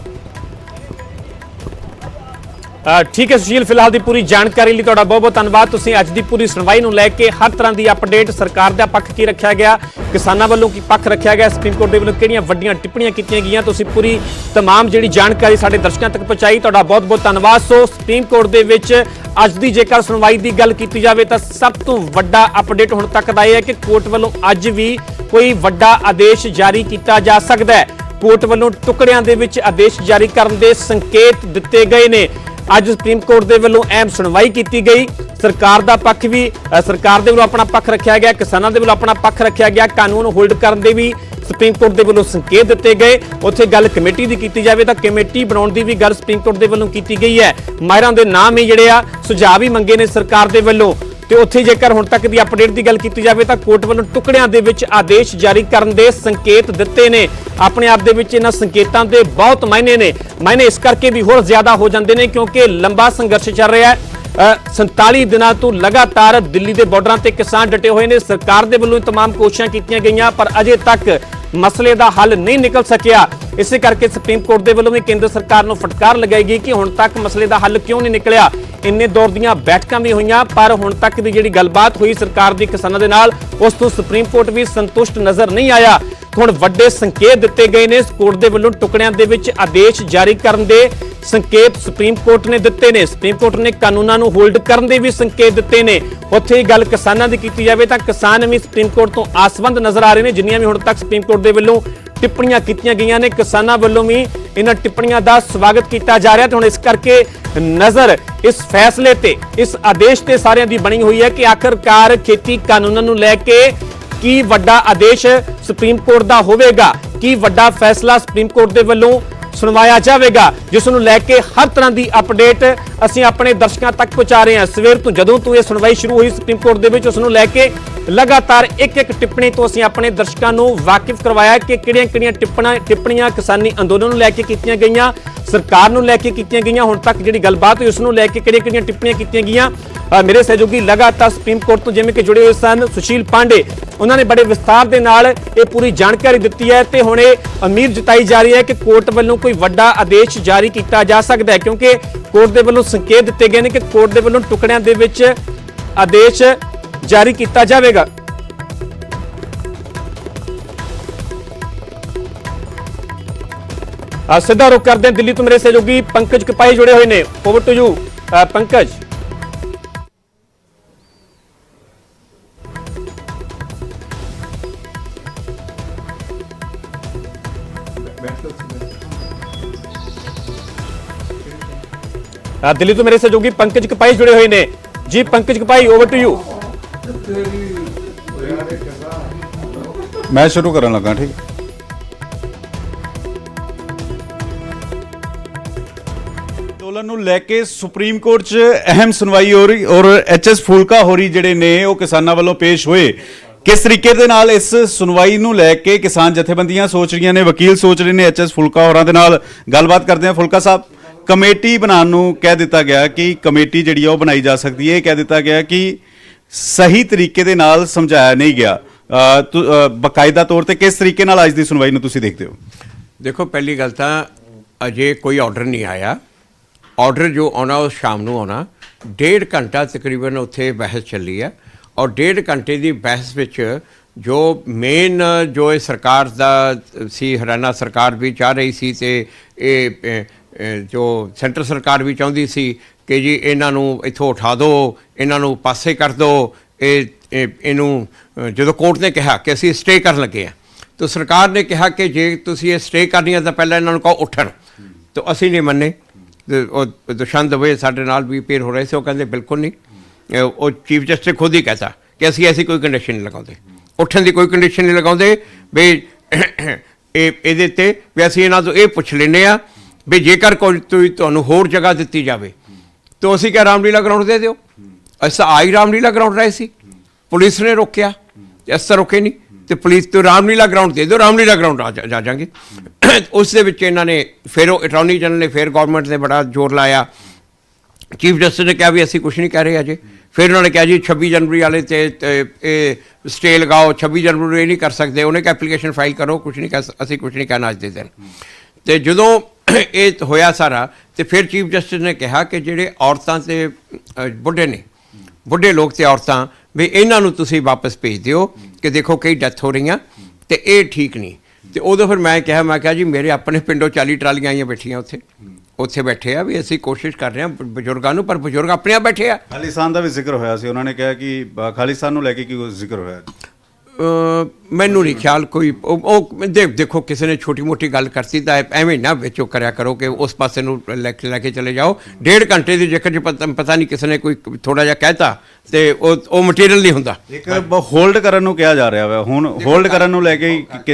ठीक है सुशील, फिलहाल ਦੀ ਪੂਰੀ ਜਾਣਕਾਰੀ ਲਈ ਤੁਹਾਡਾ ਬਹੁਤ-ਬਹੁਤ ਧੰਨਵਾਦ। ਤੁਸੀਂ ਅੱਜ ਦੀ ਪੂਰੀ ਸੁਣਵਾਈ ਨੂੰ ਲੈ ਕੇ ਹਰ ਤਰ੍ਹਾਂ ਦੀ ਅਪਡੇਟ, ਸਰਕਾਰ ਦਾ ਪੱਖ ਕੀ ਰੱਖਿਆ ਗਿਆ, ਕਿਸਾਨਾਂ ਵੱਲੋਂ ਕੀ ਪੱਖ ਰੱਖਿਆ ਗਿਆ, ਸੁਪਰੀਮ ਕੋਰਟ ਦੇ ਵੱਲੋਂ ਕਿਹੜੀਆਂ ਵੱਡੀਆਂ ਟਿੱਪਣੀਆਂ ਕੀਤੀਆਂ ਗਈਆਂ, ਤੁਸੀਂ ਪੂਰੀ तमाम ਜਿਹੜੀ ਜਾਣਕਾਰੀ ਸਾਡੇ ਦਰਸ਼ਕਾਂ ਤੱਕ ਪਹੁੰਚਾਈ, ਤੁਹਾਡਾ ਬਹੁਤ-ਬਹੁਤ ਧੰਨਵਾਦ। ਸੋ ਸੁਪਰੀਮ ਕੋਰਟ ਦੇ ਵਿੱਚ ਅੱਜ ਦੀ ਜੇਕਰ ਸੁਣਵਾਈ ਦੀ ਗੱਲ ਕੀਤੀ ਜਾਵੇ ਤਾਂ ਸਭ ਤੋਂ ਵੱਡਾ ਅਪਡੇਟ ਹੁਣ ਤੱਕ ਦਾ ਇਹ ਹੈ ਕਿ ਕੋਰਟ ਵੱਲੋਂ ਅੱਜ ਵੀ ਕੋਈ ਵੱਡਾ ਆਦੇਸ਼ ਜਾਰੀ ਕੀਤਾ ਜਾ ਸਕਦਾ ਹੈ। ਕੋਰਟ ਵੱਲੋਂ ਟੁਕੜਿਆਂ ਦੇ ਵਿੱਚ ਆਦੇਸ਼ ਜਾਰੀ ਕਰਨ ਦੇ ਸੰਕੇਤ ਦਿੱਤੇ ਗਏ ਨੇ। ਅੱਜ ਸੁਪਰੀਮ ਕੋਰਟ ਦੇ ਵੱਲੋਂ ਅਹਿਮ ਸੁਣਵਾਈ ਕੀਤੀ ਗਈ, ਸਰਕਾਰ ਦਾ ਪੱਖ ਵੀ, ਸਰਕਾਰ ਦੇ ਵੱਲੋਂ ਆਪਣਾ ਪੱਖ ਰੱਖਿਆ ਗਿਆ, ਕਿਸਾਨਾਂ ਦੇ ਵੱਲੋਂ ਆਪਣਾ ਪੱਖ ਰੱਖਿਆ ਗਿਆ, ਕਾਨੂੰਨ ਹੋਲਡ ਕਰਨ ਦੇ ਵੀ ਸੁਪਰੀਮ ਕੋਰਟ ਦੇ ਵੱਲੋਂ ਸੰਕੇਤ ਦਿੱਤੇ ਗਏ। ਉੱਥੇ ਗੱਲ ਕਮੇਟੀ ਦੀ ਕੀਤੀ ਜਾਵੇ ਤਾਂ ਕਮੇਟੀ ਬਣਾਉਣ ਦੀ ਵੀ ਗੱਲ ਸੁਪਰੀਮ ਕੋਰਟ ਦੇ ਵੱਲੋਂ ਕੀਤੀ ਗਈ ਹੈ। ਮਾਹਿਰਾਂ ਦੇ ਨਾਮ ਹੀ ਜਿਹੜੇ ਆ ਸੁਝਾਅ ਵੀ ਮੰਗੇ ਨੇ ਸਰਕਾਰ ਦੇ ਵੱਲੋਂ। ਤੇ ਉੱਥੇ ਜੇਕਰ ਹੁਣ ਤੱਕ ਦੀ ਅਪਡੇਟ ਦੀ ਗੱਲ ਕੀਤੀ ਜਾਵੇ ਤਾਂ ਕੋਰਟ ਵੱਲੋਂ ਟੁਕੜਿਆਂ ਦੇ ਵਿੱਚ ਆਦੇਸ਼ ਜਾਰੀ ਕਰਨ ਦੇ ਸੰਕੇਤ ਦਿੱਤੇ ਨੇ। ਆਪਣੇ ਆਪ ਦੇ ਵਿੱਚ ਇਹਨਾਂ ਸੰਕੇਤਾਂ ਦੇ ਬਹੁਤ ਮਾਇਨੇ ਨੇ, ਮਾਇਨੇ ਇਸ ਕਰਕੇ ਵੀ ਹੋਰ ਜ਼ਿਆਦਾ ਹੋ ਜਾਂਦੇ ਨੇ ਕਿਉਂਕਿ ਲੰਬਾ ਸੰਘਰਸ਼ ਚੱਲ ਰਿਹਾ ਹੈ। 47 ਦਿਨਾਂ ਤੋਂ ਲਗਾਤਾਰ ਦਿੱਲੀ ਦੇ ਬਾਰਡਰਾਂ ਤੇ ਕਿਸਾਨ ਡਟੇ ਹੋਏ ਨੇ। ਸਰਕਾਰ ਦੇ ਵੱਲੋਂ तमाम ਕੋਸ਼ਿਸ਼ਾਂ ਕੀਤੀਆਂ ਗਈਆਂ ਪਰ ਅਜੇ ਤੱਕ ਮਸਲੇ ਦਾ ਹੱਲ ਨਹੀਂ ਨਿਕਲ ਸਕਿਆ। ਇਸੇ ਕਰਕੇ ਸੁਪਰੀਮ ਕੋਰਟ ਦੇ ਵੱਲੋਂ ਵੀ ਕੇਂਦਰ ਸਰਕਾਰ ਨੂੰ ਫਟਕਾਰ ਲਗਾਈ ਗਈ ਕਿ ਹੁਣ ਤੱਕ ਮਸਲੇ ਦਾ ਹੱਲ ਕਿਉਂ ਨਹੀਂ ਨਿਕਲਿਆ। ਇੰਨੇ ਦੌਰ ਦੀਆਂ ਬੈਠਕਾਂ ਵੀ ਹੋਈਆਂ ਪਰ ਹੁਣ ਤੱਕ ਦੀ ਜਿਹੜੀ ਗੱਲਬਾਤ ਹੋਈ ਸਰਕਾਰ ਦੀ ਕਿਸਾਨਾਂ ਦੇ ਨਾਲ, ਉਸ ਤੋਂ ਸੁਪਰੀਮ ਕੋਰਟ ਵੀ ਸੰਤੁਸ਼ਟ ਨਜ਼ਰ ਨਹੀਂ ਆਇਆ। ਹੁਣ ਵੱਡੇ ਸੰਕੇਤ ਦਿੱਤੇ ਗਏ ਨੇ। ਕੋਰਟ ਦੇ ਵੱਲੋਂ ਟੁਕੜਿਆਂ ਦੇ ਵਿੱਚ ਆਦੇਸ਼ ਜਾਰੀ ਕਰਨ ਦੇ ਸੰਕੇਤ ਸੁਪਰੀਮ ਕੋਰਟ ਨੇ ਦਿੱਤੇ ਨੇ। ਸੁਪਰੀਮ ਕੋਰਟ ਨੇ ਕਾਨੂੰਨਾਂ ਨੂੰ ਹੋਲਡ ਕਰਨ ਦੇ ਵੀ ਸੰਕੇਤ ਦਿੱਤੇ ਨੇ। ਉੱਥੇ ਹੀ ਗੱਲ ਕਿਸਾਨਾਂ ਦੀ ਕੀਤੀ ਜਾਵੇ ਤਾਂ ਕਿਸਾਨ ਵੀ ਸੁਪਰੀਮ ਕੋਰਟ ਤੋਂ ਆਸਵੰਦ ਨਜ਼ਰ ਆ ਰਹੇ ਨੇ। ਜਿੰਨੀਆਂ ਵੀ ਹੁਣ ਤੱਕ ਸੁਪਰੀਮ ਕੋਰਟ ਦੇ ਵੱਲੋਂ ਟਿੱਪਣੀਆਂ ਕੀਤੀਆਂ ਗਈਆਂ ਨੇ, ਕਿਸਾਨਾਂ ਵੱਲੋਂ ਵੀ ਇਹਨਾਂ ਟਿੱਪਣੀਆਂ ਦਾ ਸਵਾਗਤ ਕੀਤਾ ਜਾ ਰਿਹਾ ਤੇ ਹੁਣ ਇਸ ਕਰਕੇ ਨਜ਼ਰ ਇਸ ਫੈਸਲੇ ਤੇ, ਇਸ ਆਦੇਸ਼ ਤੇ ਸਾਰਿਆਂ ਦੀ ਬਣੀ ਹੋਈ ਹੈ ਕਿ ਆਖਰਕਾਰ ਖੇਤੀ ਕਾਨੂੰਨਾਂ ਨੂੰ ਲੈ ਕੇ ਕੀ ਵੱਡਾ ਆਦੇਸ਼ ਸੁਪਰੀਮ ਕੋਰਟ ਦਾ ਹੋਵੇਗਾ, ਕੀ ਵੱਡਾ ਫੈਸਲਾ ਸੁਪਰੀਮ ਕੋਰਟ ਦੇ ਵੱਲੋਂ ਸੁਣਵਾਇਆ ਜਾਵੇਗਾ, ਜਿਸ ਨੂੰ ਲੈ ਕੇ ਹਰ ਤਰ੍ਹਾਂ ਦੀ ਅਪਡੇਟ ਅਸੀਂ ਆਪਣੇ ਦਰਸ਼ਕਾਂ ਤੱਕ ਪਹੁੰਚਾ ਰਹੇ ਹਾਂ। ਸਵੇਰ ਤੋਂ ਜਦੋਂ ਤੋਂ ਇਹ ਸੁਣਵਾਈ ਸ਼ੁਰੂ ਹੋਈ ਸੁਪਰੀਮ ਕੋਰਟ ਦੇ ਵਿੱਚ, ਉਸ ਨੂੰ ਲੈ ਕੇ ਲਗਾਤਾਰ ਇੱਕ ਟਿੱਪਣੀ ਤੋਂ ਅਸੀਂ ਆਪਣੇ ਦਰਸ਼ਕਾਂ ਨੂੰ ਵਾਕਿਫ ਕਰਵਾਇਆ ਕਿ ਕਿਹੜੀਆਂ ਟਿੱਪਣੀਆਂ ਕਿਸਾਨੀ ਅੰਦੋਲਨ ਨੂੰ ਲੈ ਕੇ ਕੀਤੀਆਂ ਗਈਆਂ, ਸਰਕਾਰ ਨੂੰ ਲੈ ਕੇ ਕੀਤੀਆਂ ਗਈਆਂ, ਹੁਣ ਤੱਕ ਜਿਹੜੀ ਗੱਲਬਾਤ ਹੋਈ ਉਸ ਨੂੰ ਲੈ ਕੇ ਕਿਹੜੀਆਂ ਟਿੱਪਣੀਆਂ ਕੀਤੀਆਂ ਗਈਆਂ। ਮੇਰੇ ਸਹਿਯੋਗੀ ਲਗਾਤਾਰ ਸੁਪਰੀਮ ਕੋਰਟ ਤੋਂ ਜਿਵੇਂ ਕਿ ਜੁੜੇ ਹੋਏ ਸਨ ਸੁਸ਼ੀਲ ਪਾਂਡੇ, ਉਹਨਾਂ ਨੇ ਬੜੇ ਵਿਸਤਾਰ ਦੇ ਨਾਲ ਇਹ ਪੂਰੀ ਜਾਣਕਾਰੀ ਦਿੱਤੀ ਹੈ ਤੇ ਹੁਣ ਇਹ ਉਮੀਦ ਜਤਾਈ ਜਾ ਰਹੀ ਹੈ ਕਿ ਕੋਰਟ ਵੱਲੋਂ ਕੋਈ ਵੱਡਾ ਆਦੇਸ਼ ਜਾਰੀ ਕੀਤਾ ਜਾ ਸਕਦਾ ਹੈ ਕਿਉਂਕਿ ਕੋਰਟ ਦੇ ਵੱਲੋਂ ਸੰਕੇਤ ਦਿੱਤੇ ਗਏ ਨੇ ਕਿ ਕੋਰਟ ਦੇ ਵੱਲੋਂ ਟੁਕੜਿਆਂ ਦੇ ਵਿੱਚ ਆਦੇਸ਼ ਜਾਰੀ ਕੀਤਾ ਜਾਵੇਗਾ। ਸਿੱਧਾ ਰੁਕ ਕਰਦੇ ਹਾਂ ਦਿੱਲੀ ਤੋਂ ਮੇਰੇ ਸਹਿਯੋਗੀ ਪੰਕਜ ਕਪਾਈ ਜੁੜੇ ਹੋਏ ਨੇ। Over to you Pankaj. Delhi तो मेरे सहयोगी पंकज कपाई जुड़े हुए ने। Ji Pankaj Kapai, over to you. मैं शुरू करने लगा। ठीक ਅੰਦੋਲਨ ਨੂੰ ਲੈ ਕੇ ਸੁਪਰੀਮ ਕੋਰਟ 'ਚ ਅਹਿਮ ਸੁਣਵਾਈ ਹੋ ਰਹੀ ਔਰ ਐਚਐਸ ਫੂਲਕਾ ਹੋਰੀ ਜਿਹੜੇ ਨੇ ਉਹ ਕਿਸਾਨਾਂ ਵੱਲੋਂ ਪੇਸ਼ ਹੋਏ। ਕਿਸ ਤਰੀਕੇ ਦੇ ਨਾਲ ਇਸ ਸੁਣਵਾਈ ਨੂੰ ਲੈ ਕੇ ਕਿਸਾਨ ਜਥੇਬੰਦੀਆਂ ਸੋਚ ਰਹੀਆਂ ਨੇ, ਵਕੀਲ ਸੋਚ ਰਹੇ ਨੇ। ਐਚਐਸ ਫੂਲਕਾ ਹੋਰਾਂ ਦੇ ਨਾਲ ਗੱਲਬਾਤ ਕਰਦੇ ਹਾਂ। ਫੂਲਕਾ ਸਾਹਿਬ, ਕਮੇਟੀ ਬਣਾਉਣ ਨੂੰ ਕਹਿ ਦਿੱਤਾ ਗਿਆ ਕਿ ਕਮੇਟੀ ਜਿਹੜੀ ਆ ਉਹ ਬਣਾਈ ਜਾ ਸਕਦੀ ਹੈ। ਇਹ ਕਹਿ ਦਿੱਤਾ ਗਿਆ ਕਿ ਸਹੀ ਤਰੀਕੇ ਦੇ ਨਾਲ ਸਮਝਾਇਆ ਨਹੀਂ ਗਿਆ। ਬਕਾਇਦਾ ਤੌਰ ਤੇ ਕਿਸ ਤਰੀਕੇ ਨਾਲ ਅੱਜ ਦੀ ਸੁਣਵਾਈ ਨੂੰ ਤੁਸੀਂ ਦੇਖਦੇ ਹੋ? ਦੇਖੋ, ਪਹਿਲੀ ਗੱਲ ਤਾਂ ਅਜੇ ਕੋਈ ਆਰਡਰ ਨਹੀਂ ਆਇਆ। ਆਰਡਰ ਜੋ ਆਉਣਾ ਉਹ ਸ਼ਾਮ ਨੂੰ ਆਉਣਾ। 1.5 ਘੰਟਾ ਤਕਰੀਬਨ ਉੱਥੇ ਬਹਿਸ ਚੱਲੀ ਹੈ ਔਰ 1.5 ਘੰਟੇ ਦੀ ਬਹਿਸ ਵਿੱਚ ਜੋ ਮੇਨ ਜੋ ਇਹ ਸਰਕਾਰ ਦਾ ਸੀ, ਹਰਿਆਣਾ ਸਰਕਾਰ ਵੀ ਚਾਹ ਰਹੀ ਸੀ ਤੇ ਇਹ ਜੋ ਸੈਂਟਰ ਸਰਕਾਰ ਵੀ ਚਾਹੁੰਦੀ ਸੀ ਕਿ ਜੀ ਇਹਨਾਂ ਨੂੰ ਇੱਥੋਂ ਉਠਾ ਦਿਓ, ਇਹਨਾਂ ਨੂੰ ਪਾਸੇ ਕਰ ਦਿਓ, ਇਹ ਇਹਨੂੰ ਜਦੋਂ ਕੋਰਟ ਨੇ ਕਿਹਾ ਕਿ ਅਸੀਂ ਸਟੇ ਕਰਨ ਲੱਗੇ ਆ, ਤਾਂ ਸਰਕਾਰ ਨੇ ਕਿਹਾ ਕਿ ਜੇ ਤੁਸੀਂ ਇਹ ਸਟੇ ਕਰਨੀ ਹੈ ਤਾਂ ਪਹਿਲਾਂ ਇਹਨਾਂ ਨੂੰ ਕਹੋ ਉੱਠਣ, ਤਾਂ ਅਸੀਂ ਨਹੀਂ ਮੰਨੇ। ਤੇ ਉਹ ਦੁਸ਼ਮਣ ਦਵੇ ਸਾਡੇ ਨਾਲ ਵੀ ਪੇਰ ਹੋ ਰਹੇ ਸੀ, ਉਹ ਕਹਿੰਦੇ ਬਿਲਕੁਲ ਨਹੀਂ। ਉਹ ਚੀਫ ਜਸਟਿਸ ਖੁਦ ਹੀ ਕਹਤਾ ਕਿ ਅਸੀਂ ਐਸੀ ਕੋਈ ਕੰਡੀਸ਼ਨ ਨਹੀਂ ਲਗਾਉਂਦੇ, ਉੱਠਣ ਦੀ ਕੋਈ ਕੰਡੀਸ਼ਨ ਨਹੀਂ ਲਗਾਉਂਦੇ ਵੀ ਇਹਦੇ ਤੇ ਵੀ ਅਸੀਂ ਇਹਨਾਂ ਤੋਂ ਇਹ ਪੁੱਛ ਲੈਂਦੇ ਆ ਵੀ ਜੇਕਰ ਕੋਈ ਤੁਹਾਨੂੰ ਹੋਰ ਜਗ੍ਹਾ ਦਿੱਤੀ ਜਾਵੇ ਤਾਂ ਅਸੀਂ ਕਿਹਾ ਰਾਮਲੀਲਾ ਗਰਾਊਂਡ ਦੇ ਦਿਓ। ਅਸੀਂ ਆਈ ਰਾਮਲੀਲਾ ਗਰਾਊਂਡ ਰਹੇ ਸੀ, ਪੁਲਿਸ ਨੇ ਰੋਕਿਆ, ਇਸ ਤਰ੍ਹਾਂ ਰੋਕੇ ਨਹੀਂ, ਤੇ ਪੁਲਿਸ ਤੋਂ ਰਾਮਲੀਲਾ ਗਰਾਊਂਡ ਦੇ ਦਿਓ, ਰਾਮਲੀਲਾ ਗਰਾਊਂਡ ਜਾ ਜਾਵਾਂਗੇ। ਉਸ ਦੇ ਵਿੱਚ ਇਹਨਾਂ ਨੇ ਫਿਰ ਉਹ ਅਟਾਰਨੀ ਜਨਰਲ ਨੇ ਫਿਰ ਗੌਰਮੈਂਟ ਨੇ ਬੜਾ ਜ਼ੋਰ ਲਾਇਆ। ਚੀਫ ਜਸਟਿਸ ਨੇ ਕਿਹਾ ਵੀ ਅਸੀਂ ਕੁਛ ਨਹੀਂ ਕਹਿ ਰਹੇ ਅਜੇ। ਫਿਰ ਉਹਨਾਂ ਨੇ ਕਿਹਾ ਜੀ 26 ਜਨਵਰੀ ਵਾਲੇ ਤੇ ਇਹ ਸਟੇ ਲਗਾਓ, 26 ਜਨਵਰੀ ਨੂੰ ਇਹ ਨਹੀਂ ਕਰ ਸਕਦੇ। ਉਹਨੇ ਕਿਹਾ ਐਪਲੀਕੇਸ਼ਨ ਫਾਈਲ ਕਰੋ, ਕੁਛ ਨਹੀਂ ਅਸੀਂ ਕੁਛ ਨਹੀਂ ਕਹਿਣਾ ਅੱਜ ਦੇ ਦਿਨ। ਤੇ ਜਦੋਂ ਇਹ ਹੋਇਆ ਸਾਰਾ, ਤੇ ਫਿਰ ਚੀਫ ਜਸਟਿਸ ਨੇ ਕਿਹਾ ਕਿ ਜਿਹੜੇ ਔਰਤਾਂ ਤੇ ਬੁੱਢੇ ਨੇ, ਬੁੱਢੇ ਲੋਕ ਤੇ ਔਰਤਾਂ, ਵੀ ਇਹਨਾਂ ਨੂੰ ਤੁਸੀਂ ਵਾਪਸ ਭੇਜ ਦਿਓ ਕਿ ਦੇਖੋ ਕਈ ਡੈਥ ਹੋ ਰਹੀਆਂ ਤੇ ਇਹ ਠੀਕ ਨਹੀਂ। ਤੇ ਉਦੋਂ ਫਿਰ ਮੈਂ ਕਿਹਾ ਜੀ ਮੇਰੇ ਆਪਣੇ ਪਿੰਡੋਂ 40 ਟਰਾਲੀਆਂ ਆਈਆਂ ਬੈਠੀਆਂ ਉੱਥੇ ਬੈਠੇ ਆ, ਵੀ ਅਸੀਂ ਕੋਸ਼ਿਸ਼ ਕਰ ਰਹੇ ਹਾਂ ਬਜ਼ੁਰਗਾਂ ਨੂੰ, ਪਰ ਬਜ਼ੁਰਗ ਆਪਣੇ ਆਪ ਬੈਠੇ ਆ। ਖਾਲਿਸਤਾਨ ਦਾ ਵੀ ਜ਼ਿਕਰ ਹੋਇਆ ਸੀ, ਉਹਨਾਂ ਨੇ ਕਿਹਾ ਕਿ ਖਾਲਿਸਤਾਨ ਨੂੰ ਲੈ ਕੇ ਕੀ ਜ਼ਿਕਰ ਹੋਇਆ? ਮੈਨੂੰ ਨਹੀਂ ਖਿਆਲ ਕੋਈ ਉਹ ਦੇਖੋ ਕਿਸੇ ਨੇ ਛੋਟੀ ਮੋਟੀ ਗੱਲ ਕਰਤੀ ਤਾਂ ਐਵੇਂ ਨਾ ਵਿੱਚ ਉਹ ਕਰਿਆ ਕਰੋ ਕਿ ਉਸ ਪਾਸੇ ਨੂੰ ਲੈ ਕੇ ਚਲੇ ਜਾਓ। 1.5 ਘੰਟੇ ਦੀ ਜੇਕਰ ਪਤਾ ਨਹੀਂ ਕਿਸੇ ਨੇ ਕੋਈ ਥੋੜਾ ਜਿਹਾ ਕਹਿਤਾ ਤੇ ਉਹ ਮਟੀਰੀਅਲ ਨਹੀਂ ਹੁੰਦਾ। ਇੱਕ ਹੋਲਡ ਕਰਨ ਨੂੰ ਕਿਹਾ ਜਾ ਰਿਹਾ ਵਾ, ਹੁਣ ਹੋਲਡ ਕਰਨ ਨੂੰ ਲੈ ਕੇ ਕਿਸ